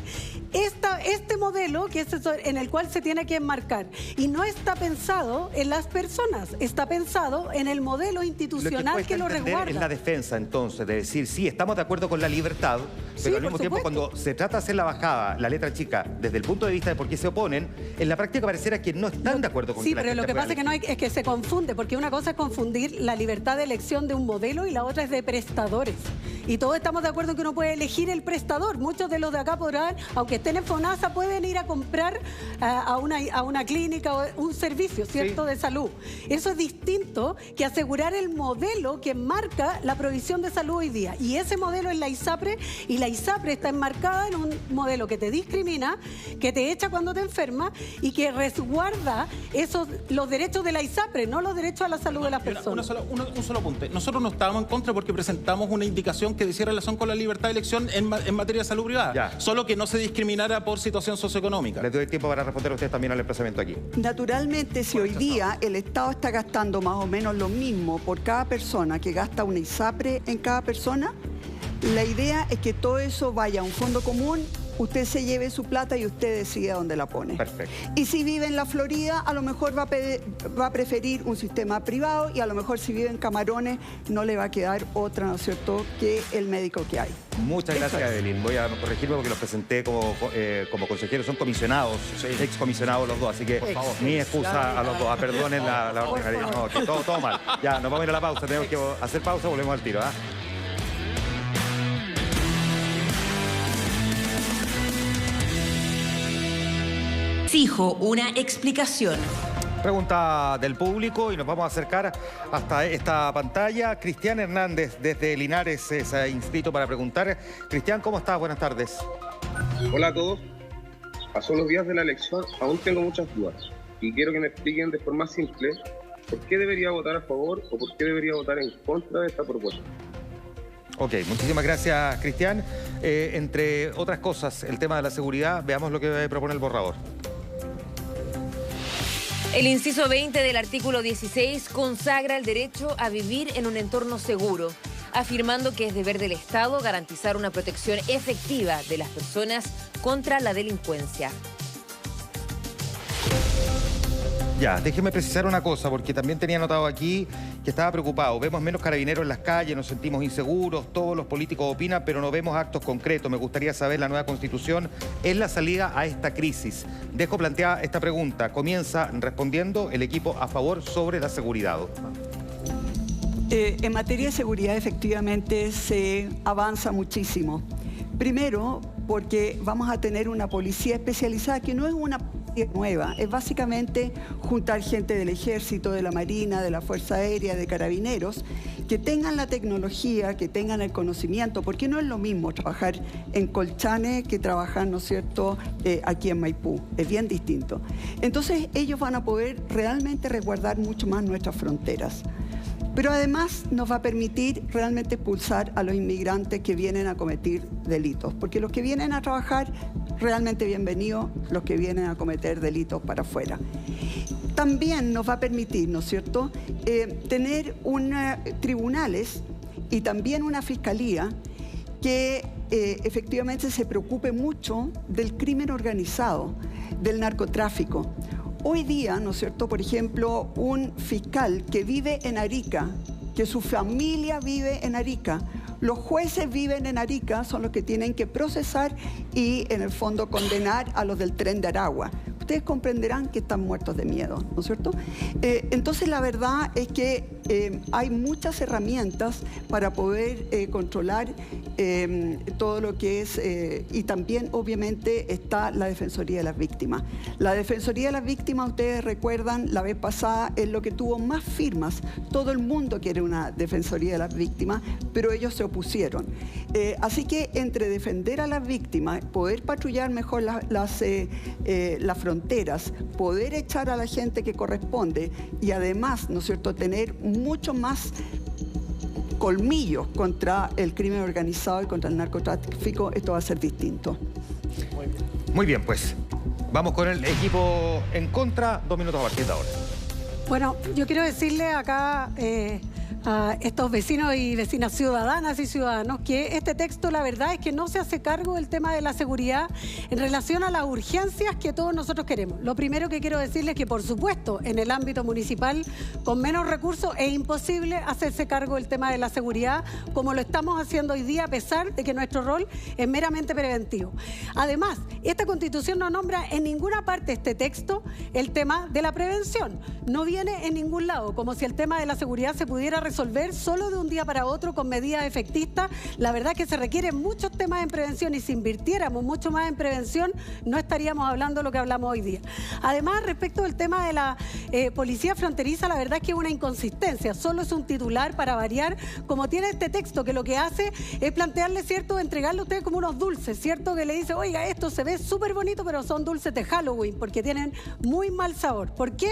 este modelo que es en el cual se tiene que enmarcar, y no está pensado en las personas, está pensado en el modelo institucional que lo resguarda. Es la defensa entonces de decir, sí, estamos de acuerdo con la libertad, pero al mismo tiempo cuando se trata de hacer la bajada, la letra chica, desde el punto de vista de por qué se oponen, en la práctica pareciera que no están de acuerdo con Sí, pero lo que pasa es que se confunde, porque una cosa es confundir la libertad de elección de un modelo y la otra es de prestadores. Y todos estamos de acuerdo en que uno puede elegir el prestador. Muchos de los de acá podrán, aunque estén en FONASA, pueden ir a comprar a una clínica o un servicio, ¿cierto?, de salud. Eso es distinto que asegurar el modelo que marca la provisión de salud hoy día. Y ese modelo es la ISAPRE, y la ISAPRE está enmarcada en un modelo que te discrimina, que te echa cuando te enfermas y que resguarda los derechos de la ISAPRE, no los derechos a la salud de las personas. Un solo apunte. Nosotros no estábamos en contra porque presentamos una indicación que decía relación con la libertad de elección en materia de salud privada. Solo que no se discriminara por situación socioeconómica. Les doy tiempo para responder a ustedes también al emplazamiento aquí. Naturalmente, si hoy día el Estado está gastando más o menos lo mismo por cada persona que gasta una ISAPRE en cada persona, la idea es que todo eso vaya a un fondo común usted se lleve su plata y usted decide dónde la pone. Perfecto. Y si vive en la Florida, a lo mejor va a preferir un sistema privado y a lo mejor si vive en Camarones no le va a quedar otra, ¿no es cierto?, que el médico que hay. Muchas gracias, Evelyn. Voy a corregirme porque los presenté como consejeros, son comisionados, excomisionados los dos, así que mi excusa a los dos. Perdonen la ordinaria. No, que todo mal. Ya, nos vamos a ir a la pausa, tenemos que hacer pausa, volvemos al tiro. Fijo una explicación. Pregunta del público y nos vamos a acercar hasta esta pantalla. Cristian Hernández desde Linares se ha inscrito para preguntar. Cristian, ¿cómo estás? Buenas tardes. Hola a todos. Pasó los días de la elección, aún tengo muchas dudas y quiero que me expliquen de forma simple por qué debería votar a favor o por qué debería votar en contra de esta propuesta. Ok, muchísimas gracias, Cristian. Entre otras cosas, el tema de la seguridad, veamos lo que propone el borrador. El inciso 20 del artículo 16 consagra el derecho a vivir en un entorno seguro, afirmando que es deber del Estado garantizar una protección efectiva de las personas contra la delincuencia. Ya, déjeme precisar una cosa, porque también tenía notado aquí que estaba preocupado. Vemos menos carabineros en las calles, nos sentimos inseguros, todos los políticos opinan, pero no vemos actos concretos. Me gustaría saber, la nueva Constitución es la salida a esta crisis. Dejo planteada esta pregunta. Comienza respondiendo el equipo a favor sobre la seguridad. En materia de seguridad, efectivamente, se avanza muchísimo. Primero, porque vamos a tener una policía especializada que no es una nueva, es básicamente juntar gente del Ejército, de la Marina, de la Fuerza Aérea, de Carabineros, que tengan la tecnología, que tengan el conocimiento, porque no es lo mismo trabajar en Colchane que trabajar, ¿no es cierto?, aquí en Maipú, es bien distinto. Entonces ellos van a poder realmente resguardar mucho más nuestras fronteras. Pero además nos va a permitir realmente expulsar a los inmigrantes que vienen a cometer delitos, porque los que vienen a trabajar, realmente bienvenidos, los que vienen a cometer delitos para afuera. También nos va a permitir, ¿no es cierto?, tener tribunales y también una fiscalía que efectivamente se preocupe mucho del crimen organizado, del narcotráfico. Hoy día, ¿no es cierto?, por ejemplo, un fiscal que vive en Arica, que su familia vive en Arica, los jueces viven en Arica, son los que tienen que procesar y, en el fondo, condenar a los del Tren de Aragua. Ustedes comprenderán que están muertos de miedo, ¿no es cierto? Entonces, la verdad es que hay muchas herramientas para poder controlar todo lo que es, y también, obviamente, está la Defensoría de las Víctimas. La Defensoría de las Víctimas, ustedes recuerdan, la vez pasada es lo que tuvo más firmas. Todo el mundo quiere una Defensoría de las Víctimas, pero ellos se opusieron. Así que entre defender a las víctimas, poder patrullar mejor las fronteras, poder echar a la gente que corresponde y además, ¿no es cierto?, tener mucho más colmillos contra el crimen organizado y contra el narcotráfico, esto va a ser distinto. Muy bien, pues vamos con el equipo en contra, 2 minutos a partir de ahora. Bueno, yo quiero decirle acá a estos vecinos y vecinas ciudadanas y ciudadanos que este texto, la verdad es que no se hace cargo del tema de la seguridad en relación a las urgencias que todos nosotros queremos. Lo primero que quiero decirles es que, por supuesto, en el ámbito municipal, con menos recursos, es imposible hacerse cargo del tema de la seguridad como lo estamos haciendo hoy día, a pesar de que nuestro rol es meramente preventivo. Además, esta Constitución no nombra en ninguna parte este texto el tema de la prevención. No viene en ningún lado, como si el tema de la seguridad se pudiera resolver solo de un día para otro con medidas efectistas. La verdad es que se requieren muchos temas en prevención y si invirtiéramos mucho más en prevención no estaríamos hablando de lo que hablamos hoy día. Además, respecto del tema de la policía fronteriza, la verdad es que es una inconsistencia. Solo es un titular para variar, como tiene este texto, que lo que hace es plantearle, ¿cierto?, entregarle a ustedes como unos dulces, ¿cierto?, que le dice, oiga, esto se ve súper bonito, pero son dulces de Halloween, porque tienen muy mal sabor. ¿Por qué?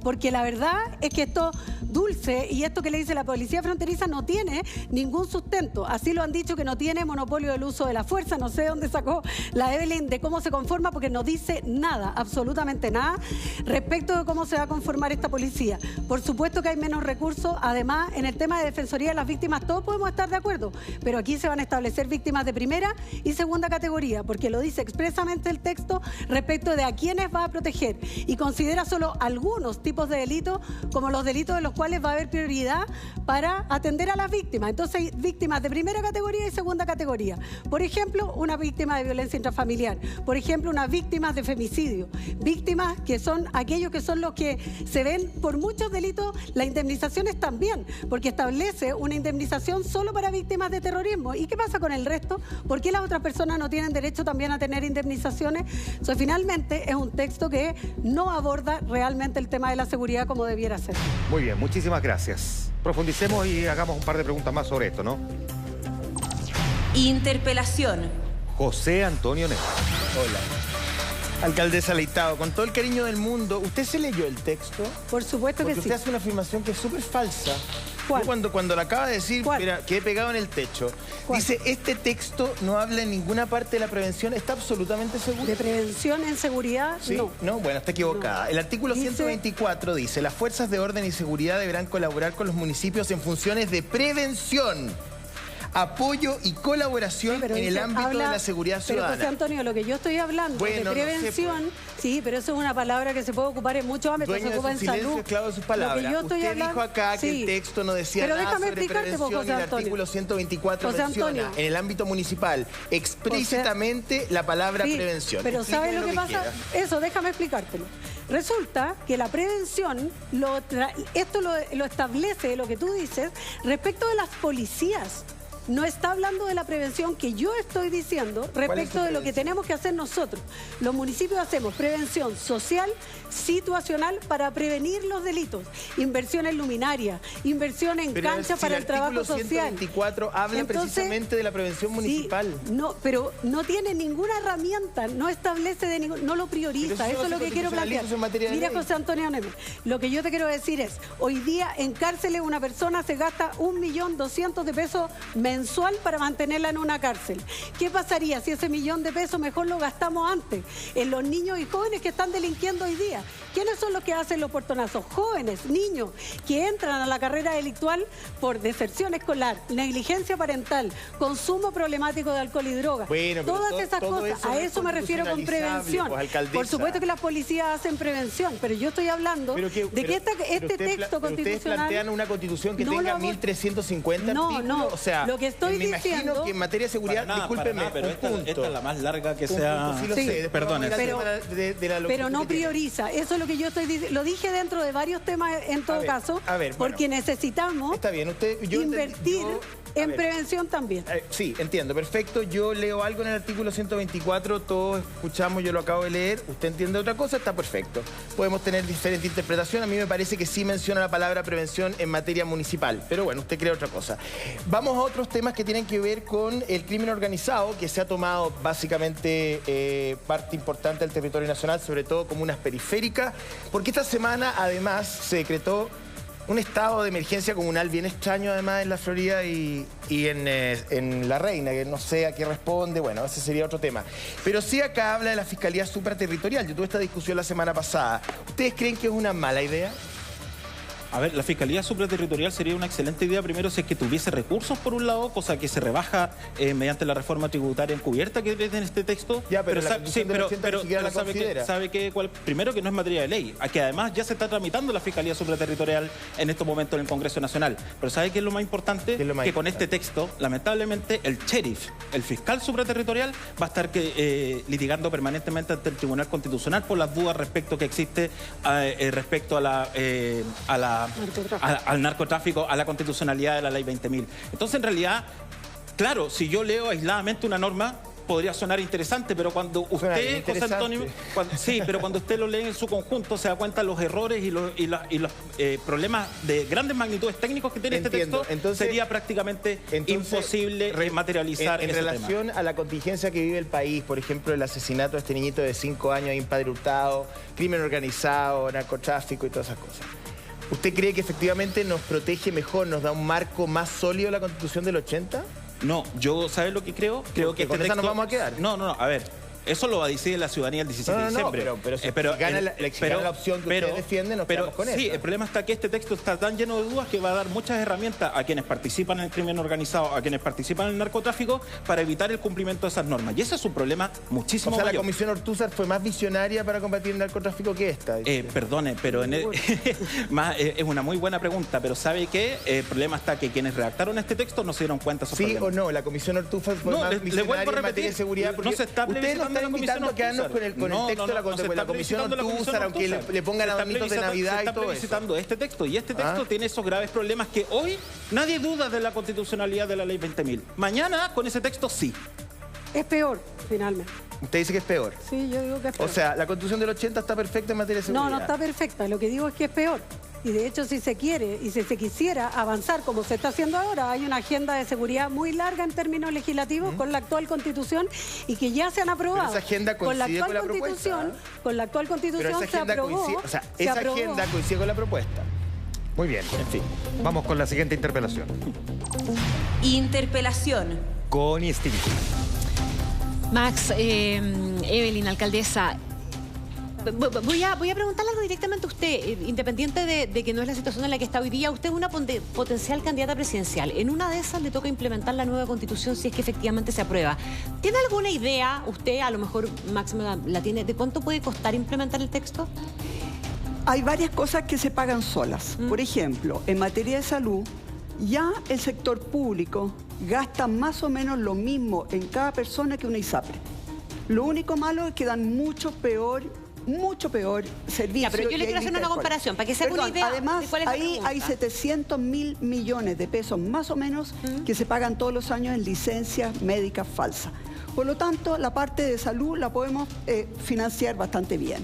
Porque la verdad es que esto dulce y esto que le dice la la policía fronteriza no tiene ningún sustento. Así lo han dicho, que no tiene monopolio del uso de la fuerza. No sé dónde sacó la Evelyn de cómo se conforma, porque no dice nada, absolutamente nada, respecto de cómo se va a conformar esta policía. Por supuesto que hay menos recursos. Además, en el tema de Defensoría de las Víctimas todos podemos estar de acuerdo, pero aquí se van a establecer víctimas de primera y segunda categoría, porque lo dice expresamente el texto respecto de a quiénes va a proteger, y considera solo algunos tipos de delitos como los delitos de los cuales va a haber prioridad para atender a las víctimas. Entonces hay víctimas de primera categoría y segunda categoría. Por ejemplo, una víctima de violencia intrafamiliar, por ejemplo, unas víctimas de femicidio, víctimas que son aquellos que son los que se ven por muchos delitos. La indemnización es también, porque establece una indemnización solo para víctimas de terrorismo. ¿Y qué pasa con el resto? ¿Por qué las otras personas no tienen derecho también a tener indemnizaciones? Finalmente es un texto que no aborda realmente el tema de la seguridad como debiera ser. Muy bien, muchísimas gracias. Profundicemos y hagamos un par de preguntas más sobre esto, ¿no? Interpelación. José Antonio Neves. Hola. Alcaldesa Leitao, con todo el cariño del mundo, ¿usted se leyó el texto? Por supuesto que sí. Porque usted hace una afirmación que es súper falsa. ¿Cuál? Cuando la acaba de decir, mira, quedé pegado en el techo. ¿Cuál? Dice, este texto no habla en ninguna parte de la prevención. ¿Está absolutamente seguro? ¿De prevención en seguridad? ¿Sí? No. No, bueno, está equivocada. No. El artículo 124 dice, las fuerzas de orden y seguridad deberán colaborar con los municipios en funciones de prevención, apoyo y colaboración en el ámbito de la seguridad ciudadana. Pero José Antonio, lo que yo estoy hablando de prevención, sí, pero eso es una palabra que se puede ocupar en muchos ámbitos, se ocupa en salud. Esclavo de sus palabras. Lo que yo estoy hablando, dijo acá que el texto no decía nada sobre prevención, y el artículo 124 menciona en el ámbito municipal explícitamente la palabra prevención. Pero ¿sabes lo que pasa? Eso, déjame explicártelo. Resulta que la prevención, esto lo establece, lo que tú dices, respecto de las policías. No está hablando de la prevención que yo estoy diciendo respecto de lo que tenemos que hacer nosotros. Los municipios hacemos prevención social, situacional, para prevenir los delitos. Inversión en luminaria, inversión en cancha para el trabajo social. El artículo 124 habla precisamente de la prevención municipal. Sí, no, pero no tiene ninguna herramienta, no establece no lo prioriza. Eso es lo que quiero plantear. Mira, José Antonio Nemes, lo que yo te quiero decir es, hoy día en cárceles una persona se gasta 1.200.000 de pesos mensual para mantenerla en una cárcel. ¿Qué pasaría si ese $1.000.000 de pesos mejor lo gastamos antes? En los niños y jóvenes que están delinquiendo hoy día. ¿Quiénes son los que hacen los portonazos? Jóvenes, niños, que entran a la carrera delictual por deserción escolar, negligencia parental, consumo problemático de alcohol y drogas. Bueno, todas esas cosas, a eso me refiero con prevención. Por supuesto que las policías hacen prevención, pero yo estoy hablando de que este texto constitucional... ¿Ustedes plantean una constitución que tenga 1.350 artículos? No, o sea, lo que estoy me imagino que en materia de seguridad, discúlpeme, pero esta es la más larga que sea... Sí, lo sé, perdón. Pero no prioriza. Eso es lo que yo estoy diciendo. Lo dije dentro de varios temas en todo caso, porque necesitamos invertir en prevención también. Sí, entiendo, perfecto. Yo leo algo en el artículo 124, todos escuchamos, yo lo acabo de leer, usted entiende otra cosa, está perfecto. Podemos tener diferente interpretación, a mí me parece que sí menciona la palabra prevención en materia municipal, pero bueno, usted cree otra cosa. Vamos a otros temas que tienen que ver con el crimen organizado, que se ha tomado básicamente parte importante del territorio nacional, sobre todo comunas periféricas, porque esta semana además se decretó un estado de emergencia comunal bien extraño además en la Florida y en La Reina, que no sé a qué responde, bueno, ese sería otro tema. Pero sí acá habla de la Fiscalía Supraterritorial. Yo tuve esta discusión la semana pasada. ¿Ustedes creen que es una mala idea? A ver, la Fiscalía Supraterritorial sería una excelente idea, primero, si es que tuviese recursos por un lado, cosa que se rebaja mediante la reforma tributaria encubierta que ves en este texto. Ya, pero ¿sabe qué? Primero, que no es materia de ley, que además ya se está tramitando la Fiscalía Supraterritorial en estos momentos en el Congreso Nacional. Pero ¿sabe qué es lo más importante? Que con este texto, lamentablemente, el sheriff, el fiscal supraterritorial, va a estar litigando permanentemente ante el Tribunal Constitucional por las dudas respecto que existe respecto al narcotráfico, a la constitucionalidad de la ley 20.000. Entonces, en realidad, claro, si yo leo aisladamente una norma, podría sonar interesante, pero cuando usted, José Antonio, cuando usted lo lee en su conjunto, se da cuenta de los errores y los problemas de grandes magnitudes técnicos que tiene este texto. Entonces, sería prácticamente imposible materializar en relación a la contingencia que vive el país, por ejemplo, el asesinato de este niñito de 5 años en Padre Hurtado, crimen organizado, narcotráfico y todas esas cosas. ¿Usted cree que efectivamente nos protege mejor, nos da un marco más sólido la Constitución del 80? No, yo, ¿sabes lo que creo? Creo que con este esa nos texto... vamos a quedar. No, a ver. Eso lo va a decir la ciudadanía el 17 de diciembre. Pero si gana la opción que usted defiende, nos quedamos con sí, esa. el problema está que este texto está tan lleno de dudas que va a dar muchas herramientas a quienes participan en el crimen organizado, a quienes participan en el narcotráfico, para evitar el cumplimiento de esas normas. Y ese es un problema muchísimo mayor. La Comisión Ortúzar fue más visionaria para combatir el narcotráfico que esta. Perdone, pero es una muy buena pregunta, pero ¿sabe qué? El problema está que quienes redactaron este texto no se dieron cuenta de esos problemas. ¿Sí o no? La Comisión Ortúzar fue más visionaria en materia de seguridad. No se está invitando a quedarnos con el texto de la Comisión Ortúzar, aunque le pongan adornitos de Navidad y todo eso. Se está plebiscitando este texto, y este texto tiene esos graves problemas que hoy nadie duda de la constitucionalidad de la Ley 20.000. Mañana, con ese texto, sí. Es peor, finalmente. ¿Usted dice que es peor? Sí, yo digo que es peor. O sea, la Constitución del 80 está perfecta en materia de seguridad. No está perfecta. Lo que digo es que es peor. Y de hecho, si se quiere y si se quisiera avanzar como se está haciendo ahora, hay una agenda de seguridad muy larga en términos legislativos con la actual Constitución y que ya se han aprobado. Pero esa agenda coincide con la propuesta. Con la actual Constitución se aprobó. Esa agenda coincide con la propuesta. Muy bien, en fin. Vamos con la siguiente interpelación. Interpelación. Connie Estílico. Max, Evelyn, alcaldesa, voy a preguntarle algo directamente a usted, independiente de que no es la situación en la que está hoy día. Usted es una potencial candidata presidencial. En una de esas le toca implementar la nueva Constitución si es que efectivamente se aprueba. ¿Tiene alguna idea, usted, a lo mejor Max la tiene, de cuánto puede costar implementar el texto? Hay varias cosas que se pagan solas. Por ejemplo, en materia de salud, ya el sector público gasta más o menos lo mismo en cada persona que una ISAPRE. Lo único malo es que dan mucho peor servicio. Pero yo le quiero hacer una comparación para que se haga una idea. Además, de cuál es la ahí pregunta. hay 700.000 millones de pesos más o menos que se pagan todos los años en licencias médicas falsas. Por lo tanto, la parte de salud la podemos financiar bastante bien.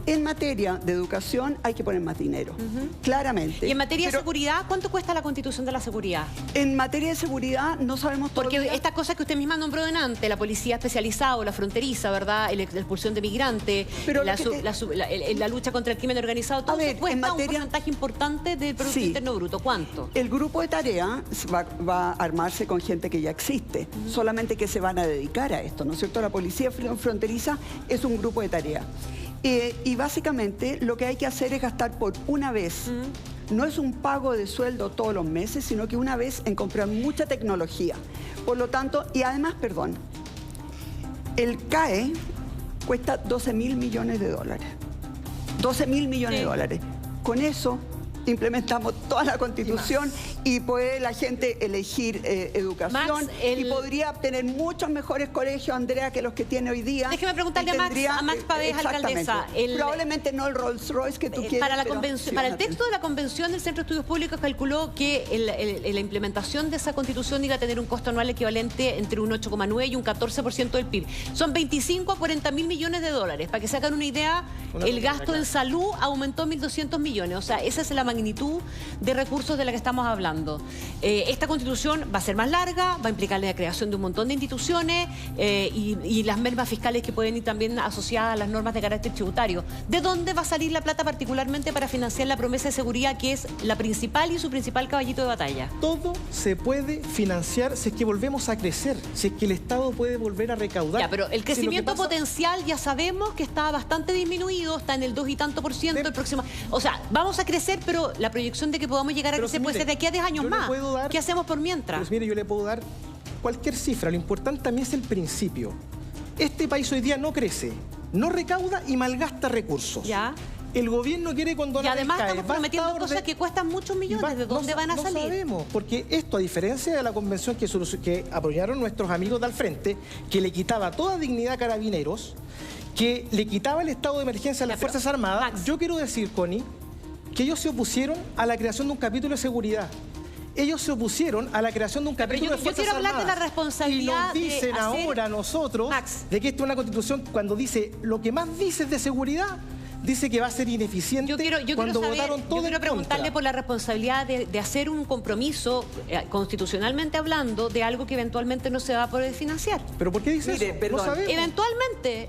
En materia de educación hay que poner más dinero, claramente. ¿Y en materia de seguridad, cuánto cuesta la Constitución de la seguridad? En materia de seguridad no sabemos todavía. Porque estas cosas que usted misma nombró delante, la policía especializada o la fronteriza, ¿verdad? La expulsión de migrantes, la lucha contra el crimen organizado, todo eso cuesta un porcentaje importante del Producto Interno Bruto. ¿Cuánto? El grupo de tarea va a armarse con gente que ya existe, solamente que se van a dedicar a esto, ¿no es cierto? La policía fronteriza es un grupo de tarea. Y básicamente lo que hay que hacer es gastar por una vez. No es un pago de sueldo todos los meses, sino que una vez en comprar mucha tecnología. Por lo tanto, y además, perdón, el CAE cuesta 12.000 millones de dólares. 12.000 millones de dólares. Con eso implementamos toda la Constitución y puede la gente elegir educación. Max, y podría tener muchos mejores colegios, Andrea, que los que tiene hoy día. Déjeme preguntarle a Max Pavés, alcaldesa. Probablemente no el Rolls Royce que tú quieres. Para el texto de la convención del Centro de Estudios Públicos calculó que la implementación de esa Constitución iba a tener un costo anual equivalente entre un 8,9 y un 14% del PIB. Son 25 a 40.000 millones de dólares. Para que se hagan una idea, el gasto en salud aumentó 1.200 millones. O sea, esa es la magnitud de recursos de la que estamos hablando. Esta Constitución va a ser más larga, va a implicar la creación de un montón de instituciones y las mermas fiscales que pueden ir también asociadas a las normas de carácter tributario. ¿De dónde va a salir la plata particularmente para financiar la promesa de seguridad, que es la principal y su principal caballito de batalla? Todo se puede financiar si es que volvemos a crecer, si es que el Estado puede volver a recaudar. Ya, pero el crecimiento potencial ya sabemos que está bastante disminuido, está en el 2 y tanto por ciento el próximo. O sea, vamos a crecer, pero la proyección de que podamos llegar a crecer puede ser de aquí a 10 años más. ¿Qué hacemos por mientras? Pues mire, yo le puedo dar cualquier cifra. Lo importante también es el principio. Este país hoy día no crece, no recauda y malgasta recursos. Ya. El gobierno quiere condonar. Y además el CAE. estamos prometiendo cosas que cuestan muchos millones. ¿De dónde van a salir? No sabemos, porque esto, a diferencia de la convención que apoyaron nuestros amigos de al frente, que le quitaba toda dignidad a Carabineros, que le quitaba el estado de emergencia a las Fuerzas Armadas, Max, yo quiero decir, Connie, que ellos se opusieron a la creación de un capítulo de seguridad. Ellos se opusieron a la creación de un capítulo de Fuerzas Armadas. Yo quiero hablar de la responsabilidad. Y nos dicen ahora a nosotros, Max, de que esto es una Constitución, cuando dice lo que más dice es de seguridad, dice que va a ser ineficiente cuando votaron todo yo quiero en preguntarle contra. por la responsabilidad de hacer un compromiso, constitucionalmente hablando, de algo que eventualmente no se va a poder financiar. ¿Pero por qué dice eso? Perdón. No sabemos.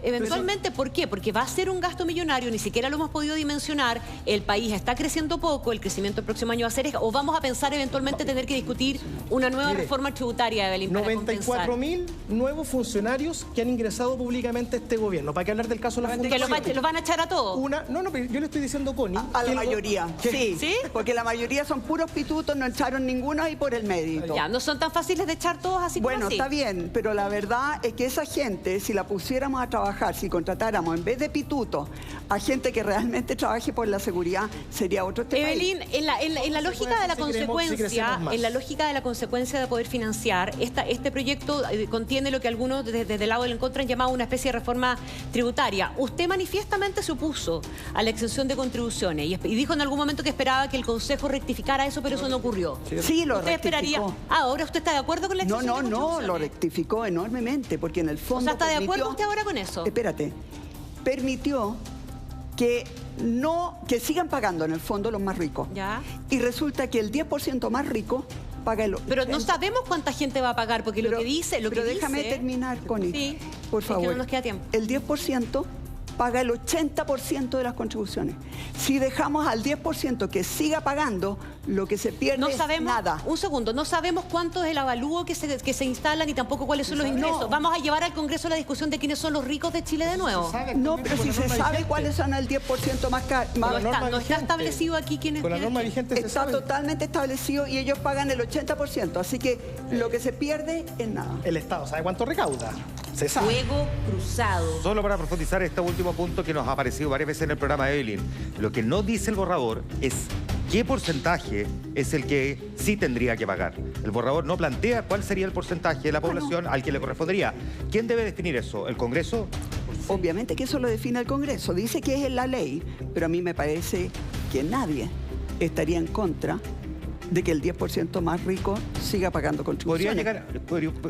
Eventualmente, ¿por qué? Porque va a ser un gasto millonario, ni siquiera lo hemos podido dimensionar, el país está creciendo poco, el crecimiento el próximo año va a ser, o vamos a pensar eventualmente tener que discutir una nueva reforma tributaria, Evelyn, para 94.000 nuevos funcionarios que han ingresado públicamente a este gobierno. ¿Para qué hablar del caso de la fundación? ¿Que los van a echar a todos? Pero yo le estoy diciendo, Connie... A la mayoría, ¿Qué? sí. Porque la mayoría son puros pitutos, no echaron ninguno ahí por el mérito. Ya, no son tan fáciles de echar todos así como Bueno, así. está bien, pero la verdad es que esa gente, si la pusiéramos a trabajar, si contratáramos en vez de pitutos a gente que realmente trabaje por la seguridad, sería otro tema. Evelyn, en la lógica de la consecuencia, en la lógica de la consecuencia de poder financiar, este proyecto contiene lo que algunos desde el lado del en contra han llamado una especie de reforma tributaria. Usted manifiestamente se opuso a la exención de contribuciones y dijo en algún momento que esperaba que el Consejo rectificara eso, pero eso no ocurrió. Sí, lo ¿Usted esperaría? ¿Ahora usted está de acuerdo con la exención de contribuciones? No, lo rectificó enormemente, porque en el fondo... O sea, ¿está de acuerdo usted ahora con eso? Espérate. Permitió que sigan pagando en el fondo los más ricos. Ya. Y resulta que el 10% más rico paga el... Pero no sabemos cuánta gente va a pagar, porque lo que dice... Pero déjame terminar, Connie. Sí, por favor. Es que no nos queda tiempo. El 10% paga el 80% de las contribuciones. Si dejamos al 10% que siga pagando, lo que se pierde es nada. Un segundo, no sabemos cuánto es el avalúo que se instala, ni tampoco cuáles son los ingresos. Vamos a llevar al Congreso la discusión de quiénes son los ricos de Chile de nuevo. No, pero si se sabe cuáles son el 10% más caro. No está establecido aquí quiénes... Con la norma vigente se Está sabe. totalmente establecido y ellos pagan el 80%. Así que lo que se pierde es nada. El Estado sabe cuánto recauda. Se sabe. Fuego cruzado. Solo para profundizar este último punto que nos ha aparecido varias veces en el programa de Evelyn, lo que no dice el borrador es qué porcentaje es el que sí tendría que pagar. El borrador no plantea cuál sería el porcentaje de la población al que le correspondería. ¿Quién debe definir eso? ¿El Congreso? Obviamente que eso lo define el Congreso. Dice que es en la ley, pero a mí me parece que nadie estaría en contra de que el 10% más rico siga pagando contribuciones.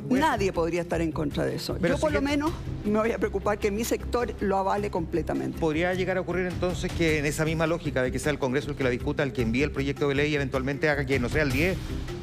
Nadie podría estar en contra de eso. Pero yo por lo menos me voy a preocupar que mi sector lo avale completamente. ¿Podría llegar a ocurrir entonces que en esa misma lógica de que sea el Congreso el que la discuta, el que envíe el proyecto de ley y eventualmente haga que no sea el 10%,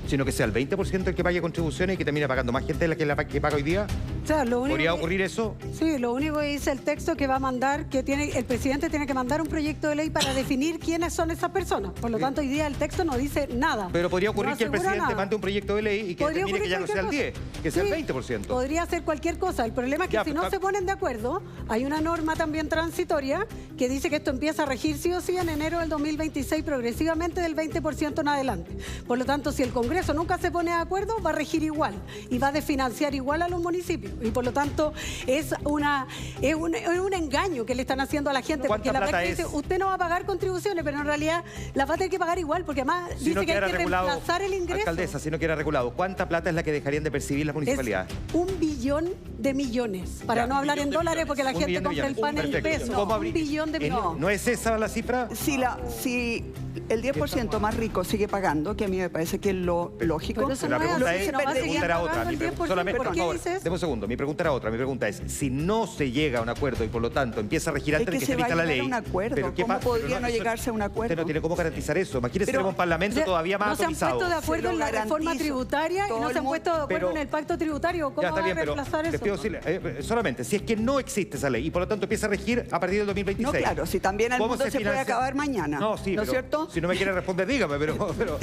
sino que sea el 20% el que pague contribuciones y que termine pagando más gente de la que paga hoy día? O sea, lo único ¿Podría ocurrir eso? Sí, lo único que dice el texto que va a mandar, el presidente tiene que mandar un proyecto de ley para definir quiénes son esas personas. Por lo tanto, hoy día el texto no dice nada. Pero podría ocurrir No que el asegura presidente nada. mande un proyecto de ley y que Podría determine que ya no sea el ocurrir 10%, que sea el 20%. Podría ser cualquier cosa. El problema es que Ya, si pero no se ponen de acuerdo, hay una norma también transitoria que dice que esto empieza a regir sí o sí en enero del 2026 progresivamente del 20% en adelante. Por lo tanto, si el Congreso nunca se pone de acuerdo, va a regir igual y va a desfinanciar igual a los municipios. Y por lo tanto, es un engaño que le están haciendo a la gente, porque la verdad que dice, usted no va a pagar contribuciones, pero en realidad las va a tener que pagar igual, porque además Si dice no que hay queda que regulado, reemplazar el ingreso. alcaldesa, si no queda regulado, ¿cuánta plata es la que dejarían de percibir las municipalidades? Es 1 billón de millones, para no hablar en dólares, porque la gente compra el pan en pesos. ¿Cómo 1 billón de millones. ¿No es esa la cifra? Si el 10% más rico sigue pagando, que a mí me parece que es lo lógico. Pero eso La no es pregunta así, es, no va a mi seguir pregunta era otra. pagando el 10%. Solamente, ¿Por por qué favor, dice eso? deme un segundo. Mi pregunta era otra. Mi pregunta es, si no se llega a un acuerdo y por lo tanto empieza a regir antes de que se se va a emita la llegar ley. a un acuerdo. ¿pero qué ¿Cómo pasa? podría Pero no llegarse a un acuerdo? Usted no tiene cómo garantizar eso. Imagínese Pero- tenemos un parlamento todavía más No se han atomizado. puesto de acuerdo Se en lo la reforma garantizo. tributaria y Todo no el se han mundo- puesto de acuerdo pero- en el pacto tributario. ¿Cómo Ya está van bien, a pero reemplazar les eso? pido solamente, si es que no existe esa ley y por lo tanto empieza a regir a partir del 2026. No, claro, si también el ¿cómo mundo se puede financia? acabar mañana. No, sí, ¿no es pero cierto? si no me quiere responder, dígame, pero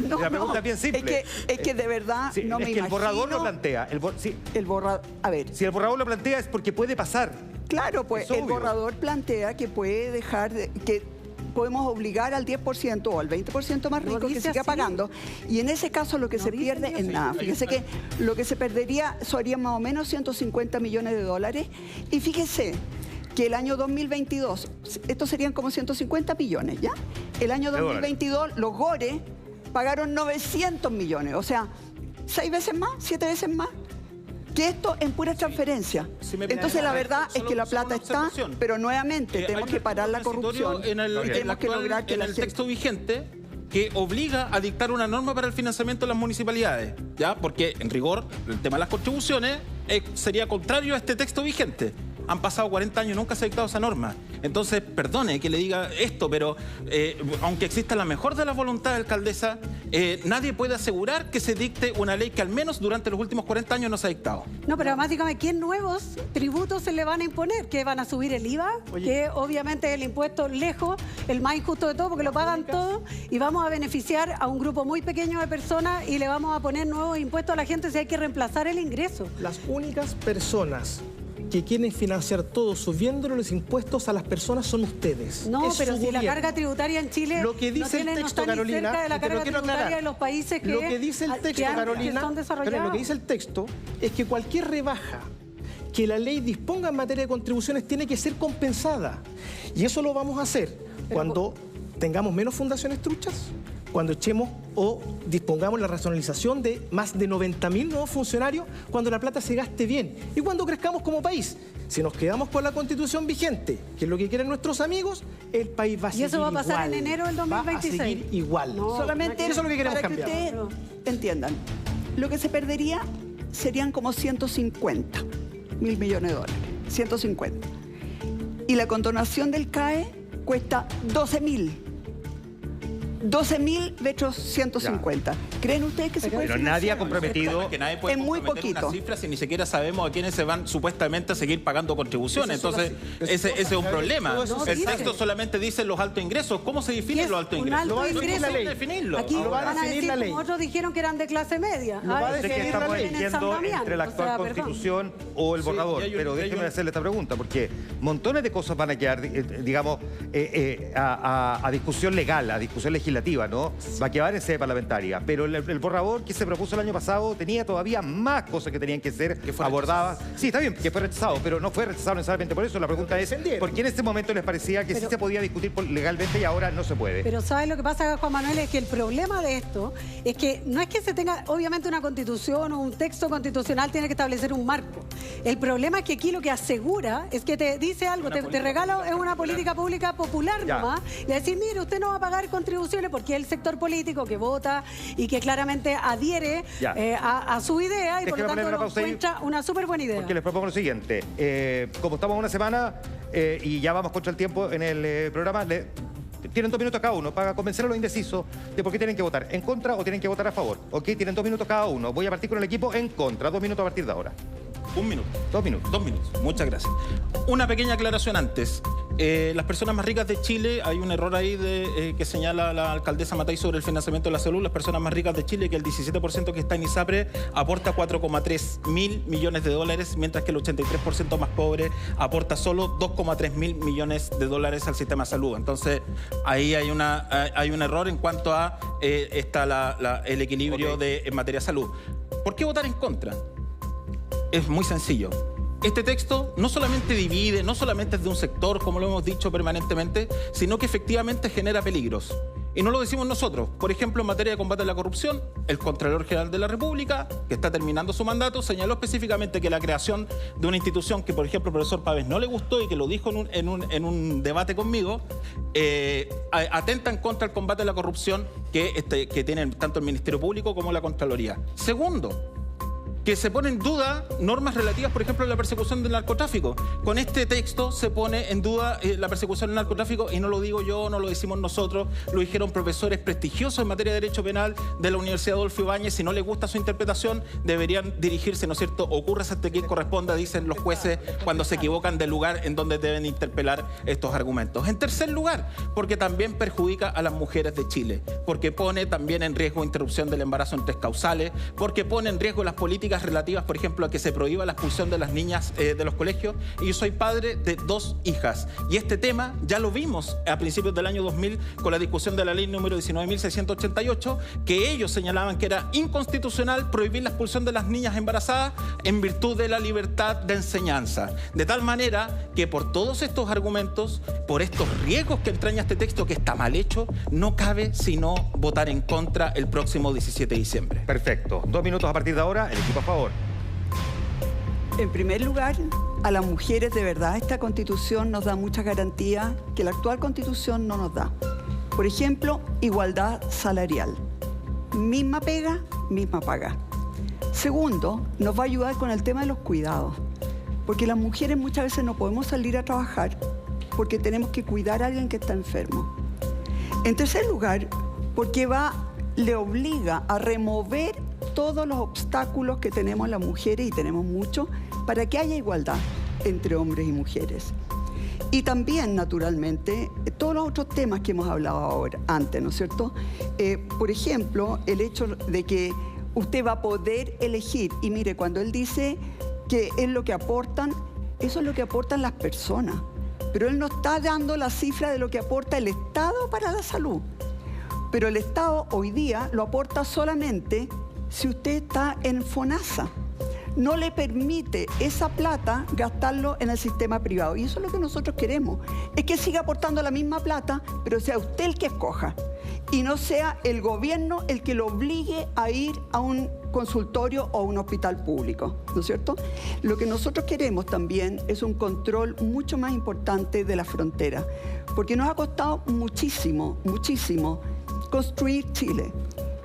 No, la pregunta no, es bien simple. Es que de verdad Sí, no es me que el borrador lo imagino plantea. el borrador. A ver, Si el borrador lo plantea es porque puede pasar. claro, pues Es el obvio. borrador plantea que puede dejar que podemos obligar al 10% o al 20% más Lo rico que dice siga así. pagando. Y en ese caso lo que se dice pierde así. es nada. Fíjese que lo que se perdería serían más o menos 150 millones de dólares. Y fíjese que el año 2022, estos serían como 150 millones, ¿ya? El año De dólares. 2022 los GORE pagaron 900 millones. O sea, 6 veces más, 7 veces más. Que esto en pura transferencia. Si me Entonces la verdad es que la solo plata una está, observación. pero nuevamente tenemos Hay que un parar la transitorio corrupción en el, y tenemos que actual- lograr que en la el gente... texto vigente que obliga a dictar una norma para el financiamiento de las municipalidades, ¿ya? Porque en rigor el tema de las contribuciones sería contrario a este texto vigente. Han pasado 40 años, nunca se ha dictado esa norma. Entonces, perdone que le diga esto, pero aunque exista la mejor de las voluntades, alcaldesa, nadie puede asegurar que se dicte una ley que al menos durante los últimos 40 años no se ha dictado. No, pero además dígame, ¿qué nuevos tributos se le van a imponer? ¿Que van a subir el IVA? Que obviamente el impuesto lejos, el más injusto de todo, porque lo pagan todos, y vamos a beneficiar a un grupo muy pequeño de personas y le vamos a poner nuevos impuestos a la gente si hay que reemplazar el ingreso. Las únicas personas que quieren financiar todo subiéndole los impuestos a las personas son ustedes. No, Es pero su si la gobierno. carga tributaria en Chile lo que dice no el texto, está ni Carolina, cerca de la te lo carga quiero tributaria aclarar. de los países que Lo que dice el texto, Carolina, son desarrollados. lo que dice el texto es que cualquier rebaja que la ley disponga en materia de contribuciones tiene que ser compensada. Y eso lo vamos a hacer cuando tengamos menos fundaciones truchas, cuando echemos o dispongamos la racionalización de más de 90.000 nuevos funcionarios, cuando la plata se gaste bien y cuando crezcamos como país. Si nos quedamos con la Constitución vigente, que es lo que quieren nuestros amigos, el país va a seguir igual. ¿Y eso va a pasar en enero del 2026? Va a seguir igual. No, solamente eso es lo que queremos para cambiar. que ustedes entiendan. Lo que se perdería serían como 150 mil millones de dólares. 150. Y la condonación del CAE cuesta 12.000. 12.000 versus 150. ¿Creen ustedes que se puede Pero nadie ha comprometido. Que nadie puede es muy comprometer poquito. una cifra si ni siquiera sabemos a quiénes se van supuestamente a seguir pagando contribuciones. Entonces, ese es un problema. El texto solamente dice los altos ingresos. ¿Cómo se definen los altos ingresos? Un alto ingreso. Definirlo. Aquí Lo va a van a definir decir, la ley. como otros dijeron que eran de clase media. Lo va a Ay, definir que la estamos ley. eligiendo entre la actual Constitución o el borrador. y hay un- Pero y hay déjeme un- hacerle esta pregunta, porque montones de cosas van a quedar, digamos, a discusión legal, a discusión legislativa, ¿no? Va a quedar en sede parlamentaria. Pero el borrador que se propuso el año pasado tenía todavía más cosas que tenían que ser abordadas. Sí, está bien, que fue rechazado, pero no fue rechazado necesariamente por eso. La pregunta es, ¿por qué en ese momento les parecía que sí se podía discutir legalmente y ahora no se puede? Pero ¿sabes lo que pasa, Juan Manuel? Es que el problema de esto es que no es que se tenga, obviamente una constitución o un texto constitucional tiene que establecer un marco. El problema es que aquí lo que asegura es que te dice algo, te regala, es una política pública popular Ya. nomás, y decir, mire, usted no va a pagar contribuciones porque es el sector político que vota y que claramente adhiere Ya. A su idea y por Déjeme lo poner tanto una lo pausa ahí, encuentra una súper buena idea. Porque les propongo lo siguiente. Como estamos una semana y ya vamos contra el tiempo en el programa, tienen 2 minutos cada uno para convencer a los indecisos de por qué tienen que votar en contra o tienen que votar a favor. ¿Ok? Tienen 2 minutos cada uno. Voy a partir con el equipo en contra. 2 minutos a partir de ahora. 1 minuto. 2 minutos. 2 minutos. Muchas gracias. Una pequeña aclaración antes. Las personas más ricas de Chile, hay un error ahí que señala la alcaldesa Matei sobre el financiamiento de la salud. Las personas más ricas de Chile, que el 17% que está en ISAPRE aporta 4,3 mil millones de dólares, mientras que el 83% más pobre aporta solo 2,3 mil millones de dólares al sistema de salud. Entonces, ahí hay un error en cuanto a el equilibrio en materia de salud. ¿Por qué votar en contra? Es muy sencillo. Este texto no solamente divide, no solamente es de un sector, como lo hemos dicho permanentemente, sino que efectivamente genera peligros. Y no lo decimos nosotros. Por ejemplo, en materia de combate a la corrupción, el Contralor General de la República, que está terminando su mandato, señaló específicamente que la creación de una institución que, por ejemplo, al profesor Pávez no le gustó y que lo dijo en un debate conmigo, atenta en contra del combate a la corrupción que tienen tanto el Ministerio Público como la Contraloría. Segundo, que se pone en duda normas relativas, por ejemplo, a la persecución del narcotráfico. Con este texto se pone en duda la persecución del narcotráfico, y no lo digo yo, no lo decimos nosotros, lo dijeron profesores prestigiosos en materia de derecho penal de la Universidad Adolfo Ibáñez. Si no les gusta su interpretación, deberían dirigirse, ¿no es cierto? Ocúrrase ante quien corresponda, dicen los jueces, cuando se equivocan del lugar en donde deben interpelar estos argumentos. En tercer lugar, porque también perjudica a las mujeres de Chile, porque pone también en riesgo interrupción del embarazo en 3 causales, porque pone en riesgo las políticas relativas, por ejemplo, a que se prohíba la expulsión de las niñas de los colegios. Y yo soy padre de 2 hijas. Y este tema ya lo vimos a principios del año 2000 con la discusión de la ley número 19.688, que ellos señalaban que era inconstitucional prohibir la expulsión de las niñas embarazadas en virtud de la libertad de enseñanza. De tal manera que por todos estos argumentos, por estos riesgos que entraña este texto que está mal hecho, no cabe sino votar en contra el próximo 17 de diciembre. Perfecto. 2 minutos a partir de ahora. El equipo a favor. En primer lugar, a las mujeres de verdad esta Constitución nos da muchas garantías que la actual Constitución no nos da. Por ejemplo, igualdad salarial. Misma pega, misma paga. Segundo, nos va a ayudar con el tema de los cuidados, porque las mujeres muchas veces no podemos salir a trabajar porque tenemos que cuidar a alguien que está enfermo. En tercer lugar, porque le obliga a remover todos los obstáculos que tenemos las mujeres, y tenemos muchos, para que haya igualdad entre hombres y mujeres. Y también, naturalmente, todos los otros temas que hemos hablado antes, ¿no es cierto? Por ejemplo, el hecho de que usted va a poder elegir. Y mire, cuando él dice que es lo que aportan, eso es lo que aportan las personas. Pero él no está dando la cifra de lo que aporta el Estado para la salud. Pero el Estado hoy día lo aporta solamente si usted está en FONASA. No le permite esa plata gastarlo en el sistema privado. Y eso es lo que nosotros queremos. Es que siga aportando la misma plata, pero sea usted el que escoja. Y no sea el gobierno el que lo obligue a ir a un consultorio o a un hospital público, ¿no es cierto? Lo que nosotros queremos también es un control mucho más importante de la frontera. Porque nos ha costado muchísimo, muchísimo construir Chile.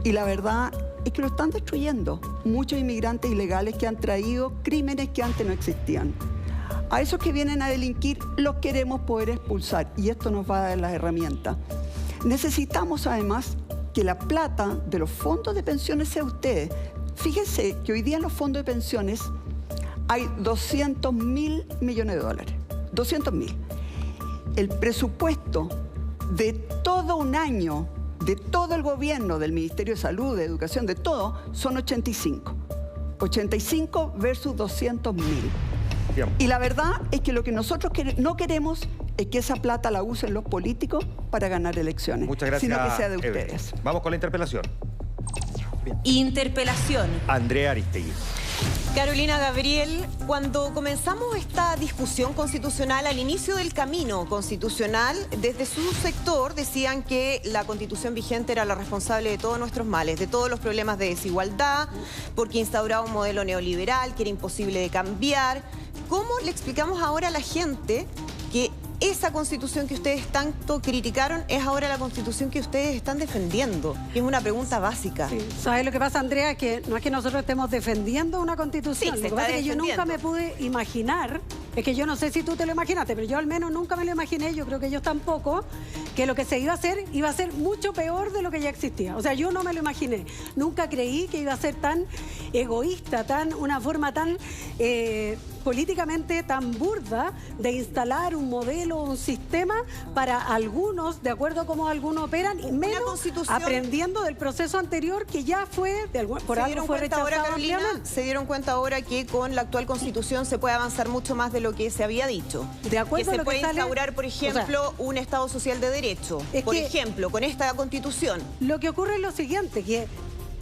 Y la verdad es que lo están destruyendo muchos inmigrantes ilegales que han traído crímenes que antes no existían. A esos que vienen a delinquir los queremos poder expulsar, y esto nos va a dar las herramientas. Necesitamos además que la plata de los fondos de pensiones sea ustedes. Fíjense que hoy día en los fondos de pensiones hay 200.000 millones de dólares. 200.000. El presupuesto de todo un año de todo el gobierno, del Ministerio de Salud, de Educación, de todo, son 85. 85 versus 200.000. Y la verdad es que lo que nosotros no queremos es que esa plata la usen los políticos para ganar elecciones. Muchas gracias, sino que sea de Evelyn. ustedes. Vamos con la interpelación. Interpelación. Andrea Aristegui. Carolina Gabriel, cuando comenzamos esta discusión constitucional, al inicio del camino constitucional, desde su sector decían que la Constitución vigente era la responsable de todos nuestros males, de todos los problemas de desigualdad, porque instauraba un modelo neoliberal que era imposible de cambiar. ¿Cómo le explicamos ahora a la gente que esa Constitución que ustedes tanto criticaron es ahora la Constitución que ustedes están defendiendo? Es una pregunta básica. Sí. ¿Sabes lo que pasa, Andrea? Que no es que nosotros estemos defendiendo una Constitución. Sí, lo que pasa es que yo nunca me pude imaginar, es que yo no sé si tú te lo imaginaste, pero yo al menos nunca me lo imaginé, yo creo que ellos tampoco, que lo que se iba a ser mucho peor de lo que ya existía. O sea, yo no me lo imaginé. Nunca creí que iba a ser tan egoísta, una forma tan políticamente tan burda de instalar un modelo, un sistema para algunos, de acuerdo a cómo algunos operan, y menos aprendiendo del proceso anterior que ya fue, por algo fue rechazado ampliamente. ¿Se dieron cuenta ahora que con la actual Constitución se puede avanzar mucho más de lo que se había dicho? De acuerdo que a lo se puede que sale, instaurar, por ejemplo, un Estado social de derecho. Por ejemplo, con esta Constitución. Lo que ocurre es lo siguiente, que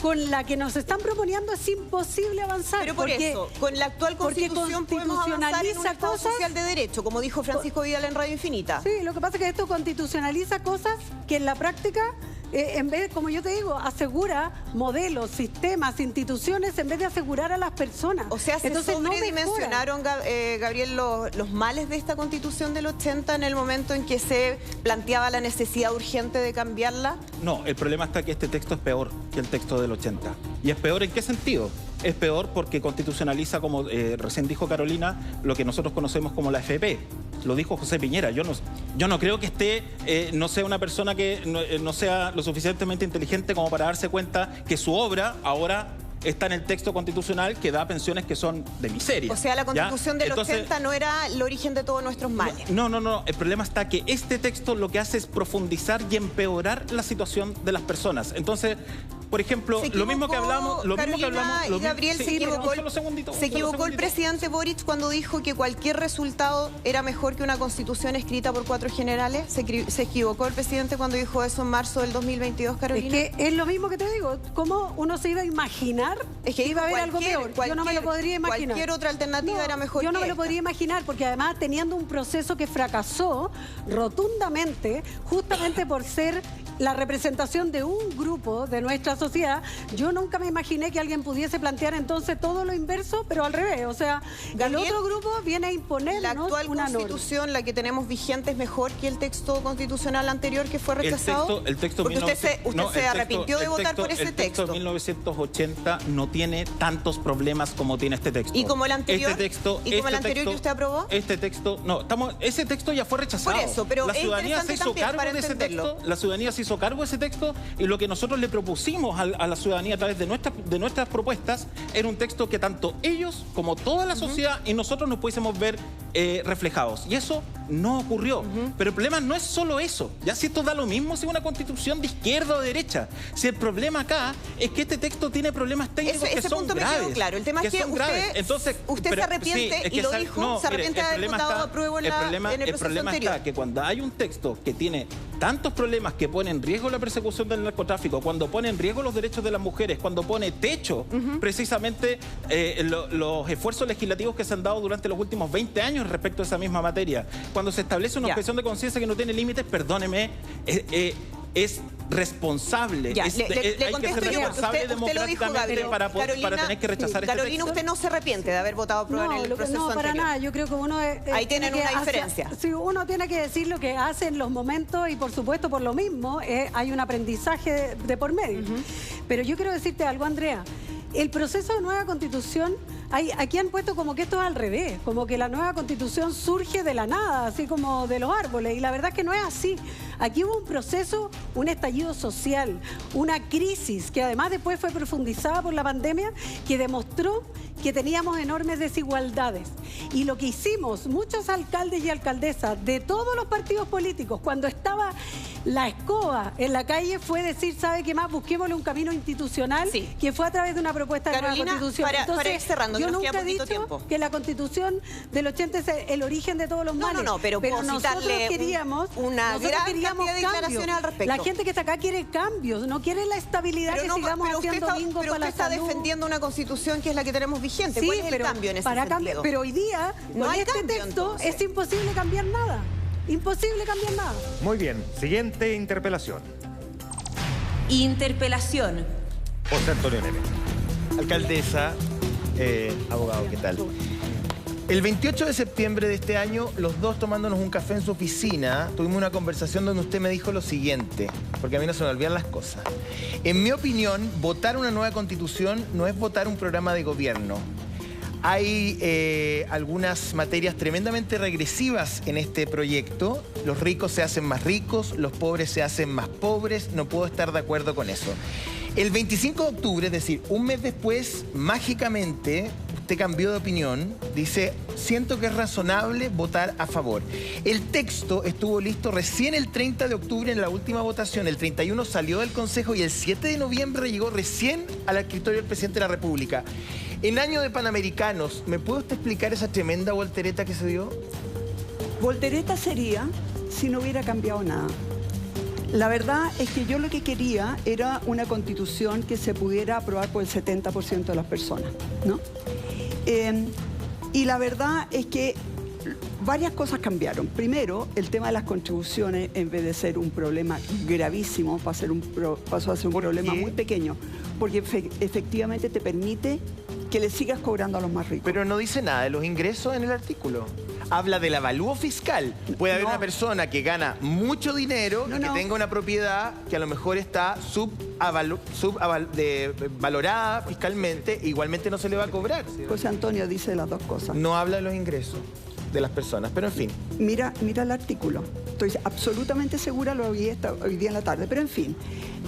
con la que nos están proponiendo es imposible avanzar. Pero por eso, con la actual Constitución podemos avanzar en un Estado social de derecho, como dijo Francisco Vidal en Radio Infinita. Sí, lo que pasa es que esto constitucionaliza cosas que en la práctica, en vez, como yo te digo, asegura modelos, sistemas, instituciones, en vez de asegurar a las personas. O sea, ¿se sobredimensionaron, Gabriel, los males de esta Constitución del 80 en el momento en que se planteaba la necesidad urgente de cambiarla? No, el problema está que este texto es peor que el texto del 80. ¿Y es peor en qué sentido? Es peor porque constitucionaliza, como recién dijo Carolina, lo que nosotros conocemos como la FP. Lo dijo José Piñera. Yo no creo que no sea una persona que no sea lo suficientemente inteligente como para darse cuenta que su obra ahora está en el texto constitucional que da pensiones que son de miseria. O sea, la Constitución del 80 no era el origen de todos nuestros males. No. El problema está que este texto lo que hace es profundizar y empeorar la situación de las personas. Entonces, por ejemplo, lo mismo que hablamos... Gabriel, se equivocó el presidente Boric cuando dijo que cualquier resultado era mejor que una Constitución escrita por 4 generales. ¿Se equivocó el presidente cuando dijo eso en marzo del 2022, Carolina? Es que es lo mismo que te digo. ¿Cómo uno se iba a imaginar que iba a haber algo peor? Yo no me lo podría imaginar. Cualquier otra alternativa era mejor. Yo no me lo podría imaginar, porque además teniendo un proceso que fracasó rotundamente, justamente por ser la representación de un grupo de nuestra sociedad. Yo nunca me imaginé que alguien pudiese plantear entonces todo lo inverso, pero al revés. O sea, Gabriel, el otro grupo viene a imponernos la actual una constitución, norma. La que tenemos vigente, es mejor que el texto constitucional anterior que fue rechazado. El texto porque usted se arrepintió de votar por ese texto. El texto de 1980 no tiene tantos problemas como tiene este texto. ¿Y como el anterior? Este texto, ¿Y como el anterior que usted aprobó? Este texto, no, ese texto ya fue rechazado. Por eso, pero la ciudadanía se hizo cargo de ese texto. La ciudadanía se hizo cargo de ese texto y lo que nosotros le propusimos a la ciudadanía a través de nuestras propuestas era un texto que tanto ellos como toda la sociedad y nosotros nos pudiésemos ver reflejados. Y eso no ocurrió. Pero el problema no es solo eso. Ya si esto da lo mismo si es una constitución de izquierda o de derecha. Si el problema acá es que este texto tiene problemas técnicos que son punto graves. Me quedó claro. El tema es que usted se arrepiente y lo dijo, se arrepiente de haber votado apruebo en el proceso anterior. Está que cuando hay un texto que tiene tantos problemas que pone en riesgo la persecución del narcotráfico, cuando pone en riesgo los derechos de las mujeres, cuando pone techo precisamente los esfuerzos legislativos que se han dado durante los últimos 20 años respecto a esa misma materia, cuando se establece una objeción de conciencia que no tiene límites, perdóneme, es responsable. Ya, hay que ser responsable democráticamente para tener que rechazar este Carolina, texto. usted no se arrepiente de haber votado en el proceso anterior. No, para nada. Yo creo que uno... ahí tienen una diferencia. Sí, uno tiene que decir lo que hace en los momentos y, por supuesto, por lo mismo, hay un aprendizaje de por medio. Pero yo quiero decirte algo, Andrea. El proceso de nueva constitución, aquí han puesto como que esto es al revés, como que la nueva constitución surge de la nada, así como de los árboles, y la verdad es que no es así. Aquí hubo un proceso, un estallido social, una crisis que además después fue profundizada por la pandemia, que demostró que teníamos enormes desigualdades. Y lo que hicimos, muchos alcaldes y alcaldesas de todos los partidos políticos, cuando estaba la escoba en la calle, fue decir, ¿sabe qué más? Busquémosle un camino institucional que fue a través de una propuesta de nueva constitución. Para ir cerrando, yo nunca he dicho que la constitución del 80 es el origen de todos los males. Pero nosotros queríamos declaraciones al respecto. La gente que está acá quiere cambios, no quiere la estabilidad que sigamos haciendo bingo para la salud. Pero usted está defendiendo una constitución que es la que tenemos vigente. ¿Cuál es el cambio en ese sentido? Pero hoy día, con este texto, es imposible cambiar nada. Imposible cambiar nada. Muy bien. Siguiente interpelación. Interpelación. José Antonio Neme. Alcaldesa, abogado, ¿qué tal? El 28 de septiembre de este año, los dos tomándonos un café en su oficina, tuvimos una conversación donde usted me dijo lo siguiente, porque a mí no se me olvidan las cosas. En mi opinión, votar una nueva constitución no es votar un programa de gobierno. Hay algunas materias tremendamente regresivas en este proyecto. Los ricos se hacen más ricos, los pobres se hacen más pobres. No puedo estar de acuerdo con eso. El 25 de octubre, es decir, un mes después, mágicamente, usted cambió de opinión. Dice, siento que es razonable votar a favor. El texto estuvo listo recién el 30 de octubre en la última votación. El 31 salió del Consejo y el 7 de noviembre llegó recién al escritorio del Presidente de la República. En año de Panamericanos, ¿me puede usted explicar esa tremenda voltereta que se dio? Voltereta sería si no hubiera cambiado nada. La verdad es que yo lo que quería era una constitución que se pudiera aprobar por el 70% de las personas, ¿no? Y la verdad es que varias cosas cambiaron. Primero, el tema de las contribuciones, en vez de ser un problema gravísimo, pasó a ser un problema muy pequeño, porque efectivamente te permite que le sigas cobrando a los más ricos. Pero no dice nada de los ingresos en el artículo. Habla del avalúo fiscal. Puede haber una persona que gana mucho dinero y que tenga una propiedad que a lo mejor está valorada fiscalmente, igualmente no se le va a cobrar. José Antonio dice las dos cosas. No habla de los ingresos de las personas, pero en fin. Mira el artículo. Estoy absolutamente segura, lo vi hoy día en la tarde, pero en fin.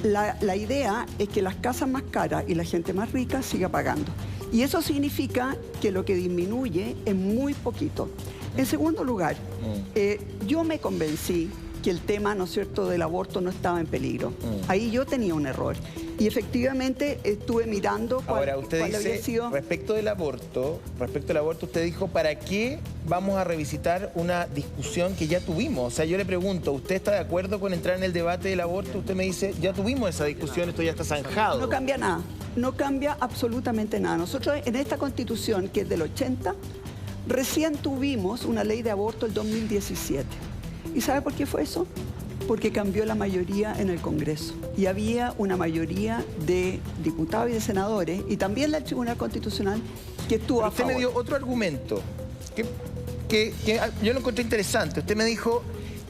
La idea es que las casas más caras y la gente más rica siga pagando. Y eso significa que lo que disminuye es muy poquito. En segundo lugar, yo me convencí que el tema, ¿no es cierto?, del aborto no estaba en peligro. Ahí yo tenía un error. Y efectivamente estuve mirando cuál había sido... Respecto del aborto, usted dijo, ¿para qué vamos a revisitar una discusión que ya tuvimos? O sea, yo le pregunto, ¿usted está de acuerdo con entrar en el debate del aborto? Usted me dice, ya tuvimos esa discusión, esto ya está zanjado. No cambia nada, no cambia absolutamente nada. Nosotros en esta Constitución, que es del 80, recién tuvimos una ley de aborto el 2017. ¿Y sabe por qué fue eso? Porque cambió la mayoría en el Congreso y había una mayoría de diputados y de senadores y también del Tribunal Constitucional que estuvo a favor. Usted me dio otro argumento que yo lo encontré interesante. Usted me dijo,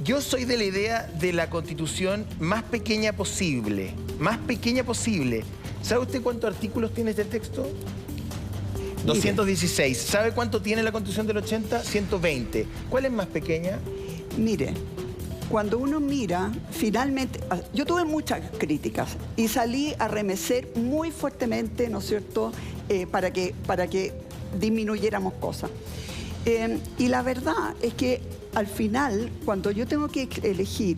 yo soy de la idea de la Constitución más pequeña posible. Más pequeña posible. ¿Sabe usted cuántos artículos tiene este texto? 216. ¿Sabe cuánto tiene la Constitución del 80? 120. ¿Cuál es más pequeña? Mire, cuando uno mira, finalmente, yo tuve muchas críticas y salí a remecer muy fuertemente, ¿no es cierto?, para que disminuyéramos cosas. Y la verdad es que al final, cuando yo tengo que elegir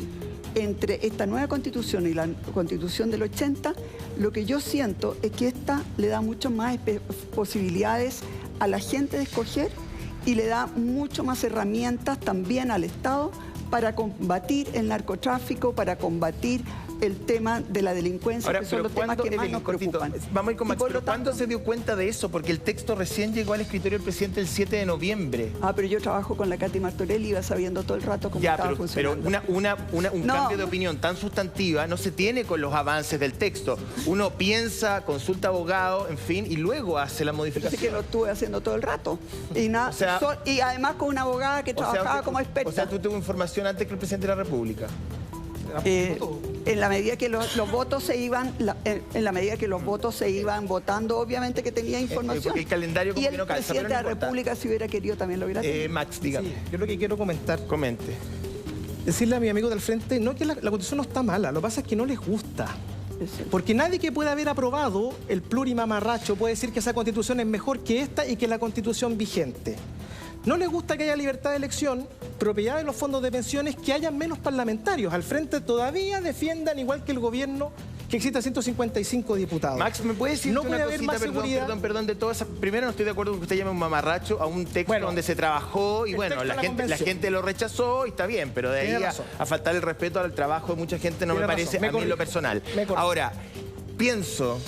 entre esta nueva Constitución y la Constitución del 80, lo que yo siento es que esta le da mucho más posibilidades a la gente de escoger y le da mucho más herramientas también al Estado para combatir el narcotráfico, para combatir el tema de la delincuencia, ahora, que son los temas que más nos preocupan. Vamos a ir con Max, pero ¿cuándo se dio cuenta de eso? Porque el texto recién llegó al escritorio del presidente el 7 de noviembre. Pero yo trabajo con la Katy Martorell y iba sabiendo todo el rato cómo estaba funcionando. Pero un cambio de opinión tan sustantiva no se tiene con los avances del texto. Uno piensa, consulta abogado, en fin, y luego hace la modificación. Así que lo estuve haciendo todo el rato. Y, y además con una abogada que trabajaba como experta. O sea, tú tuvo información antes que el presidente de la República. En la medida que los votos se iban, en la medida que los votos se iban votando, obviamente que tenía información. Porque el calendario como y que no calza, el presidente de la importa. República, si hubiera querido, también lo hubiera tenido. Max, dígame. Sí, yo lo que quiero comentar. Comente. Decirle a mi amigo del frente, no que la Constitución no está mala, lo que pasa es que no les gusta. Porque nadie que pueda haber aprobado el plurimamarracho puede decir que esa Constitución es mejor que esta y que la Constitución vigente. No les gusta que haya libertad de elección, propiedad de los fondos de pensiones, que hayan menos parlamentarios. Al frente todavía defiendan, igual que el gobierno, que exista 155 diputados. Max, ¿me puede decir no una puede haber cosita? más seguridad? Perdón, de todas esas... Primero, no estoy de acuerdo con que usted llame un mamarracho a un texto donde se trabajó y bueno, la gente lo rechazó y está bien, pero de ahí a faltar el respeto al trabajo de mucha gente no me parece a mí en lo personal. Ahora, pienso,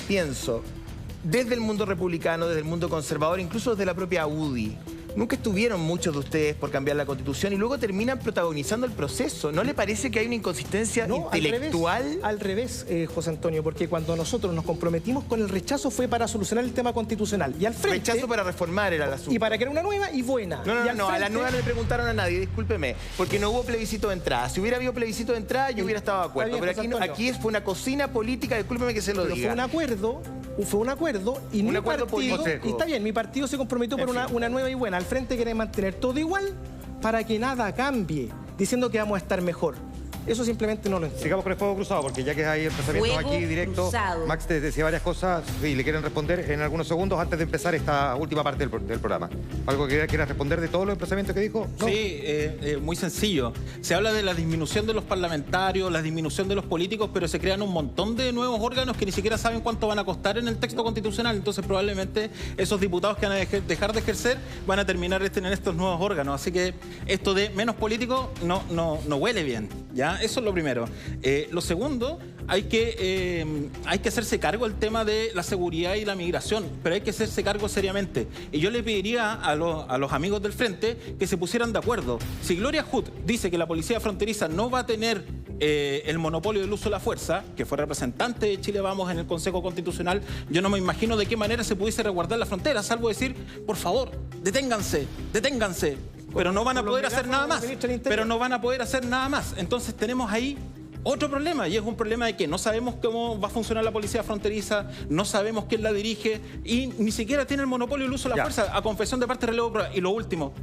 desde el mundo republicano, desde el mundo conservador, incluso desde la propia UDI, nunca estuvieron muchos de ustedes por cambiar la Constitución y luego terminan protagonizando el proceso. ¿No le parece que hay una inconsistencia intelectual? Al revés, José Antonio, porque cuando nosotros nos comprometimos con el rechazo fue para solucionar el tema constitucional. Y al frente... Rechazo para reformar era el asunto. Y para crear una nueva y buena. No, a la nueva no le preguntaron a nadie, discúlpeme, porque no hubo plebiscito de entrada. Si hubiera habido plebiscito de entrada, yo hubiera estado de acuerdo. Pero aquí fue una cocina política, discúlpeme que se lo diga. Fue un acuerdo y mi partido... Y está bien, mi partido se comprometió por una nueva y buena. Al frente quiere mantener todo igual para que nada cambie, diciendo que vamos a estar mejor. Eso simplemente no lo entiendo. Sigamos con el fuego cruzado, porque ya que hay emplazamientos aquí directo, cruzado. Max te decía varias cosas y le quieren responder en algunos segundos antes de empezar esta última parte del programa. ¿Algo que quieras responder de todos los emplazamientos que dijo? ¿No? Sí, muy sencillo. Se habla de la disminución de los parlamentarios, la disminución de los políticos, pero se crean un montón de nuevos órganos que ni siquiera saben cuánto van a costar en el texto constitucional. Entonces probablemente esos diputados que van a dejar de ejercer van a terminar de tener estos nuevos órganos. Así que esto de menos político no huele bien, ¿ya? Eso es lo primero. Lo segundo, hay que hacerse cargo del tema de la seguridad y la migración, pero hay que hacerse cargo seriamente. Y yo le pediría a los amigos del frente que se pusieran de acuerdo. Si Gloria Hood dice que la policía fronteriza no va a tener el monopolio del uso de la fuerza, que fue representante de Chile Vamos en el Consejo Constitucional, yo no me imagino de qué manera se pudiese resguardar la frontera, salvo decir, por favor, deténganse. Pero no van a poder hacer nada más. Entonces tenemos ahí otro problema, y es un problema de que no sabemos cómo va a funcionar la policía fronteriza, no sabemos quién la dirige y ni siquiera tiene el monopolio del uso de la fuerza, a confesión de parte de relevo. Y lo último,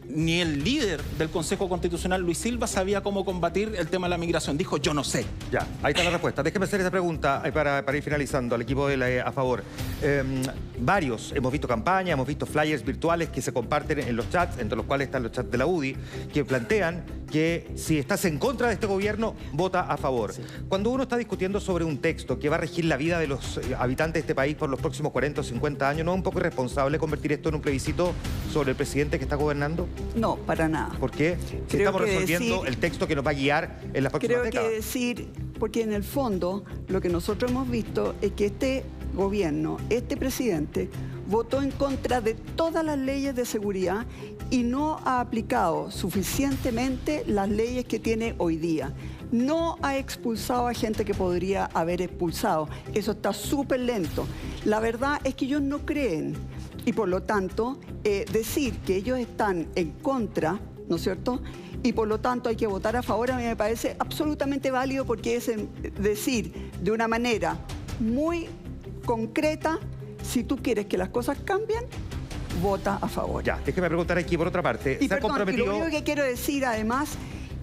ni el líder del Consejo Constitucional, Luis Silva, sabía cómo combatir el tema de la migración. Dijo, yo no sé. Ya, ahí está la respuesta. Déjeme hacer esa pregunta para ir finalizando al equipo de A Favor. Varios hemos visto campañas, hemos visto flyers virtuales que se comparten en los chats, entre los cuales están los chats de la UDI, que plantean que si estás en contra de este gobierno, vota a favor. Sí. Cuando uno está discutiendo sobre un texto que va a regir la vida de los habitantes de este país por los próximos 40 o 50 años, ¿no es un poco irresponsable convertir esto en un plebiscito sobre el presidente que está gobernando? No, para nada. ¿Por qué? Si estamos resolviendo el texto que nos va a guiar en las próximas décadas. Porque en el fondo lo que nosotros hemos visto es que este gobierno, este presidente, votó en contra de todas las leyes de seguridad y no ha aplicado suficientemente las leyes que tiene hoy día. No ha expulsado a gente que podría haber expulsado. Eso está súper lento. La verdad es que ellos no creen y por lo tanto decir que ellos están en contra, ¿no es cierto?, y por lo tanto hay que votar a favor, a mí me parece absolutamente válido porque es decir de una manera muy concreta, si tú quieres que las cosas cambien, vota a favor. Ya, déjeme preguntar aquí por otra parte. Y ¿Se ha comprometido? lo único que quiero decir además,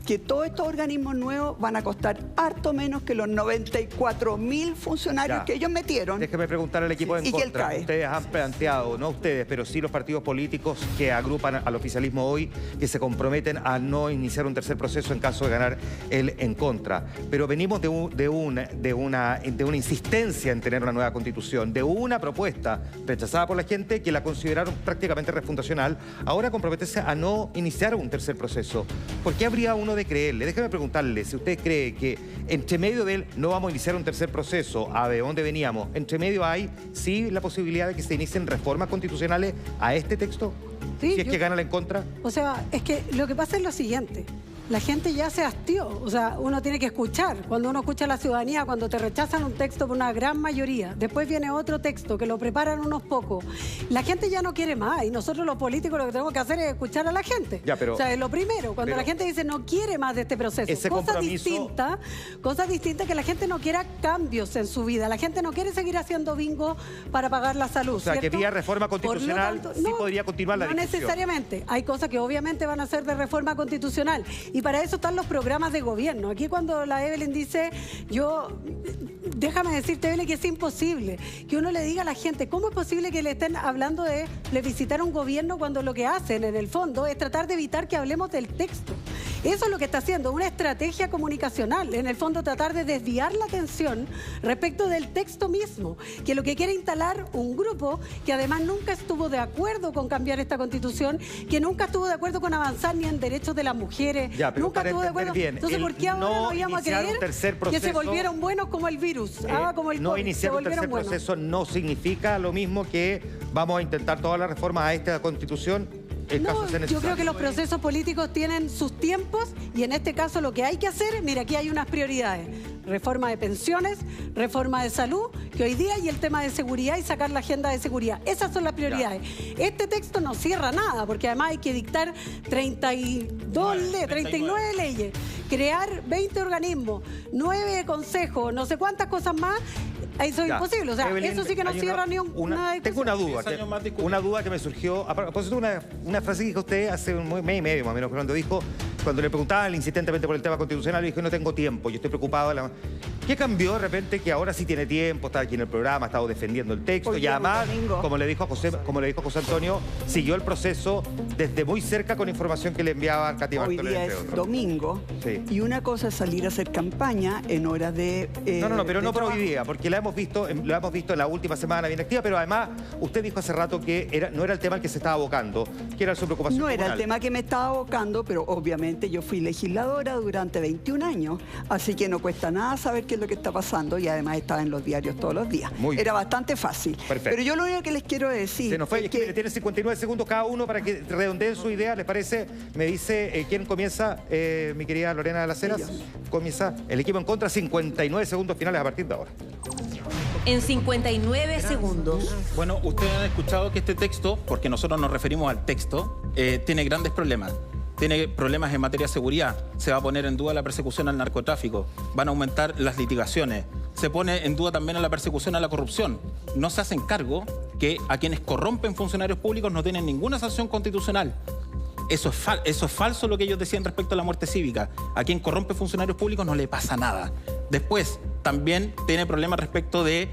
que todos estos organismos nuevos van a costar harto menos que los 94.000 funcionarios que ellos metieron. Déjeme preguntar al equipo en y que él contra. cae. Ustedes han planteado, no ustedes, pero sí los partidos políticos que agrupan al oficialismo hoy, que se comprometen a no iniciar un tercer proceso en caso de ganar el en contra. Pero venimos de una insistencia en tener una nueva constitución, de una propuesta rechazada por la gente que la consideraron prácticamente refundacional. Ahora comprometerse a no iniciar un tercer proceso. ¿Por qué habría uno de creerle? Déjeme preguntarle si usted cree que entre medio de él no vamos a iniciar un tercer proceso, a de dónde veníamos, entre medio hay sí la posibilidad de que se inicien reformas constitucionales a este texto, sí, si es que gana la en contra. O sea, es que lo que pasa es lo siguiente. La gente ya se hastió, o sea, uno tiene que escuchar. Cuando uno escucha a la ciudadanía, cuando te rechazan un texto por una gran mayoría, después viene otro texto que lo preparan unos pocos, la gente ya no quiere más y nosotros los políticos lo que tenemos que hacer es escuchar a la gente. Ya, pero, o sea, es lo primero, cuando la gente dice no quiere más de este proceso. Ese cosa distinta que la gente no quiera cambios en su vida, la gente no quiere seguir haciendo bingo para pagar la salud. O sea, ¿cierto? que vía reforma constitucional sí podría continuar la discusión. No necesariamente, hay cosas que obviamente van a ser de reforma constitucional. Y para eso están los programas de gobierno. Aquí cuando la Evelyn dice, déjame decirte, Evelyn, que es imposible que uno le diga a la gente, ¿cómo es posible que le estén hablando de plebiscitar un gobierno cuando lo que hacen en el fondo es tratar de evitar que hablemos del texto? Eso es lo que está haciendo, una estrategia comunicacional, en el fondo tratar de desviar la atención respecto del texto mismo, que lo que quiere instalar un grupo que además nunca estuvo de acuerdo con cambiar esta constitución, que nunca estuvo de acuerdo con avanzar ni en derechos de las mujeres, nunca estuvo de acuerdo. Bien, entonces, ¿por qué ahora nos íbamos a creer que se volvieron buenos como el virus? Como el no COVID, iniciar un tercer proceso no significa lo mismo que vamos a intentar todas las reformas a esta constitución. Yo creo que los procesos políticos tienen sus tiempos y en este caso lo que hay que hacer, mira, aquí hay unas prioridades. Reforma de pensiones, reforma de salud, que hoy día hay el tema de seguridad y sacar la agenda de seguridad. Esas son las prioridades. Este texto no cierra nada, porque además hay que dictar 39 leyes, crear 20 organismos, 9 consejos, no sé cuántas cosas más. Eso es imposible, o sea, Evelyn, eso sí que no cierra ni una Tengo una duda que me surgió, a propósito de una frase que dijo usted hace un mes y medio más o menos, cuando le preguntaban insistentemente por el tema constitucional, le dije, no tengo tiempo, yo estoy preocupado. ¿Qué cambió de repente que ahora sí tiene tiempo, está aquí en el programa, ha estado defendiendo el texto y además, como le dijo José Antonio, siguió el proceso desde muy cerca con información que le enviaba Katy Bartolomé? Hoy día es domingo y una cosa es salir a hacer campaña en horas de pero no por hoy día, porque lo hemos visto en la última semana bien activa, pero además usted dijo hace rato que no era el tema al que se estaba abocando, que era su preocupación No era comunal. el tema que me estaba abocando, pero obviamente yo fui legisladora durante 21 años, así que no cuesta nada saber qué es lo que está pasando y además estaba en los diarios todos los días. Era bastante fácil. Perfecto. Pero yo lo único que les quiero decir Se nos fue, es que... tienen 59 segundos cada uno para que redondeen su idea, ¿les parece? Me dice, ¿quién comienza? Mi querida Lorena de las Heras. Comienza el equipo en contra, 59 segundos finales a partir de ahora. En 59 segundos. Bueno, ustedes han escuchado que este texto, porque nosotros nos referimos al texto, tiene grandes problemas. Tiene problemas en materia de seguridad, se va a poner en duda la persecución al narcotráfico, van a aumentar las litigaciones, se pone en duda también la persecución a la corrupción. No se hacen cargo que a quienes corrompen funcionarios públicos no tienen ninguna sanción constitucional. Eso es falso lo que ellos decían respecto a la muerte cívica. A quien corrompe funcionarios públicos no le pasa nada. Después, también tiene problemas respecto de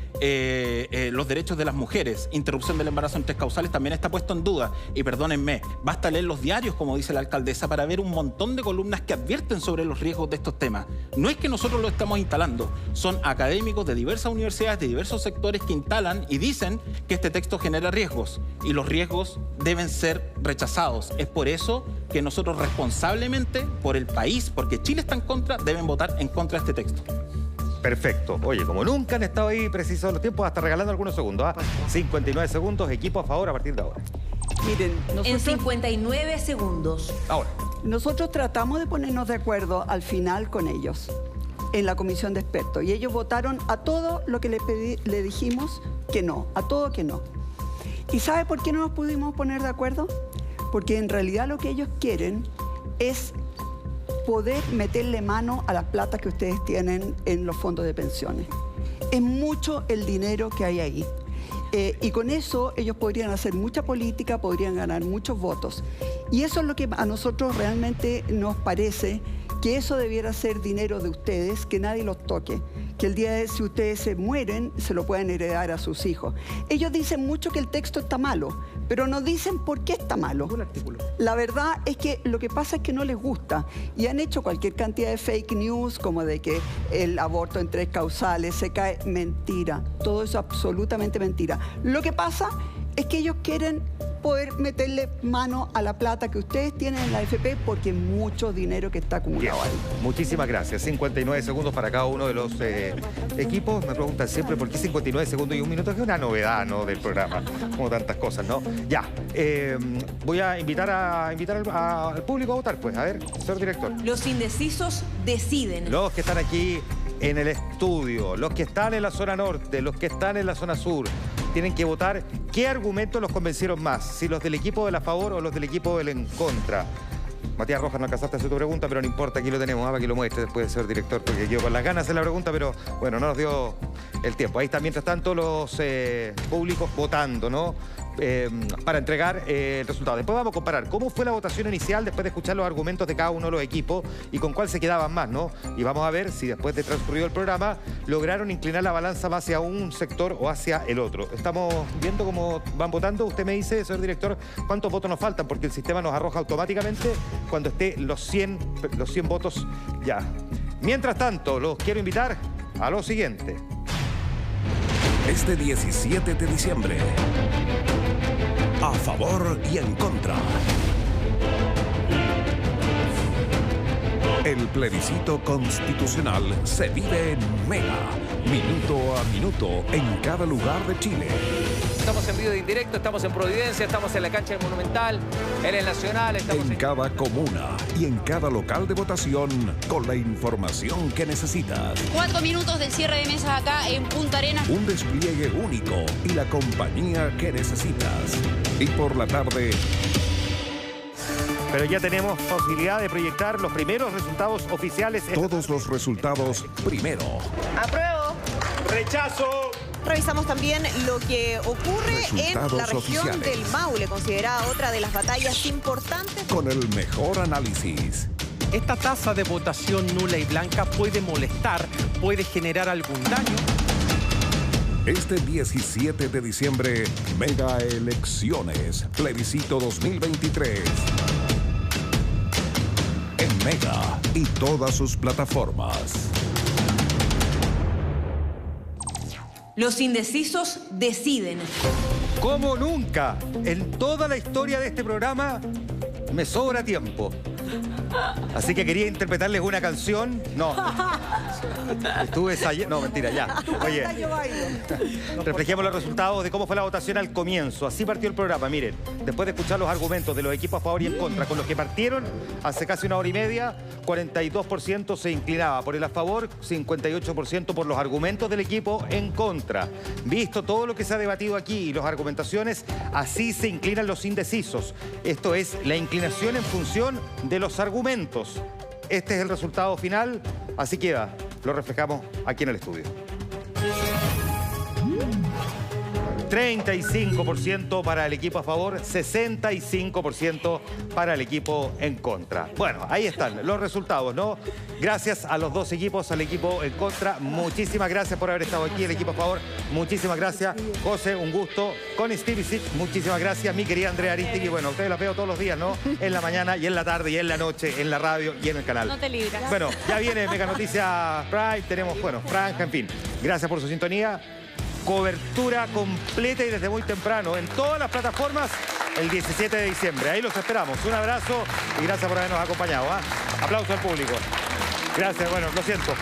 los derechos de las mujeres. Interrupción del embarazo en 3 causales también está puesto en duda. Y perdónenme, basta leer los diarios, como dice la alcaldesa, para ver un montón de columnas que advierten sobre los riesgos de estos temas. No es que nosotros lo estamos instalando, son académicos de diversas universidades, de diversos sectores que instalan y dicen que este texto genera riesgos. Y los riesgos deben ser rechazados. Es por eso que nosotros responsablemente, por el país, porque Chile está en contra, deben votar en contra de este texto. Perfecto. Oye, como nunca han estado ahí precisos los tiempos, hasta regalando algunos segundos. 59 segundos, equipo a favor a partir de ahora. Miren, En 59 segundos. Ahora. Nosotros tratamos de ponernos de acuerdo al final con ellos en la comisión de expertos y ellos votaron a todo lo que le dijimos que no, a todo que no. ¿Y sabe por qué no nos pudimos poner de acuerdo? Porque en realidad lo que ellos quieren es poder meterle mano a las platas que ustedes tienen en los fondos de pensiones. Es mucho el dinero que hay ahí. Y con eso ellos podrían hacer mucha política, podrían ganar muchos votos. Y eso es lo que a nosotros realmente nos parece, que eso debiera ser dinero de ustedes, que nadie los toque. Que el día de si ustedes se mueren, se lo pueden heredar a sus hijos. Ellos dicen mucho que el texto está malo, pero no dicen por qué está malo. La verdad es que lo que pasa es que no les gusta y han hecho cualquier cantidad de fake news, como de que el aborto en 3 causales se cae. Mentira, todo eso es absolutamente mentira. Lo que pasa es que ellos quieren poder meterle mano a la plata que ustedes tienen en la AFP porque es mucho dinero que está acumulado ahí. Muchísimas gracias. 59 segundos para cada uno de los equipos. Me preguntan siempre por qué 59 segundos y 1 minuto. Es una novedad, ¿no?, del programa, como tantas cosas, ¿no? Ya, voy a invitar al público a votar, pues. A ver, señor director. Los indecisos deciden. Los que están aquí en el estudio, los que están en la zona norte, los que están en la zona sur, tienen que votar qué argumentos los convencieron más, si los del equipo del a favor o los del equipo del en contra. Matías Rojas, no alcanzaste a hacer tu pregunta, pero no importa, aquí lo tenemos, para que lo muestre después, señor director, porque yo con las ganas de la pregunta, pero bueno, no nos dio el tiempo. Ahí están, mientras tanto, los públicos votando, ¿no?, para entregar el resultado. Después vamos a comparar cómo fue la votación inicial después de escuchar los argumentos de cada uno de los equipos y con cuál se quedaban más, ¿no? Y vamos a ver si después de transcurrido el programa lograron inclinar la balanza más hacia un sector o hacia el otro. Estamos viendo cómo van votando. Usted me dice, señor director, cuántos votos nos faltan, porque el sistema nos arroja automáticamente cuando esté los 100 votos ya. Mientras tanto, los quiero invitar a lo siguiente. Este 17 de diciembre, a favor y en contra. El plebiscito constitucional se vive en Mega, minuto a minuto, en cada lugar de Chile. Estamos en vivo de indirecto, estamos en Providencia, estamos en la cancha del Monumental, en el Nacional. Estamos en cada comuna y en cada local de votación, con la información que necesitas. 4 minutos del cierre de mesas acá en Punta Arenas. Un despliegue único y la compañía que necesitas. Y por la tarde... Pero ya tenemos posibilidad de proyectar los primeros resultados oficiales. Todos los resultados primero. ¡Apruebo! ¡Rechazo! Revisamos también lo que ocurre en la región del Maule, considerada otra de las batallas importantes. Con el mejor análisis. Esta tasa de votación nula y blanca puede molestar, puede generar algún daño. Este 17 de diciembre, Mega Elecciones, plebiscito 2023. En Mega y todas sus plataformas. Los indecisos deciden. Como nunca, en toda la historia de este programa, me sobra tiempo. Así que quería interpretarles una canción. No. Estuve ensayando. No, mentira, ya. Oye, reflejemos los resultados de cómo fue la votación al comienzo. Así partió el programa, miren. Después de escuchar los argumentos de los equipos a favor y en contra, con los que partieron hace casi 1 hora y media, 42% se inclinaba por el a favor, 58% por los argumentos del equipo en contra. Visto todo lo que se ha debatido aquí y las argumentaciones, así se inclinan los indecisos. Esto es la inclinación en función de los argumentos. Este es el resultado final, así queda. Lo reflejamos aquí en el estudio. 35% para el equipo a favor, 65% para el equipo en contra. Bueno, ahí están los resultados, ¿no? Gracias a los dos equipos, al equipo en contra. Muchísimas gracias por haber estado aquí, el equipo a favor. Muchísimas gracias. José, un gusto. Con Stevie Sit, muchísimas gracias. Mi querida Andrea Aristegui, bueno, ustedes la veo todos los días, ¿no? En la mañana y en la tarde y en la noche, en la radio y en el canal. No te libras. Bueno, ya viene Mega Noticias Prime, tenemos, bueno, franja, en fin. Gracias por su sintonía. Cobertura completa y desde muy temprano en todas las plataformas el 17 de diciembre. Ahí los esperamos. Un abrazo y gracias por habernos acompañado. Aplauso al público. Gracias, bueno, lo siento.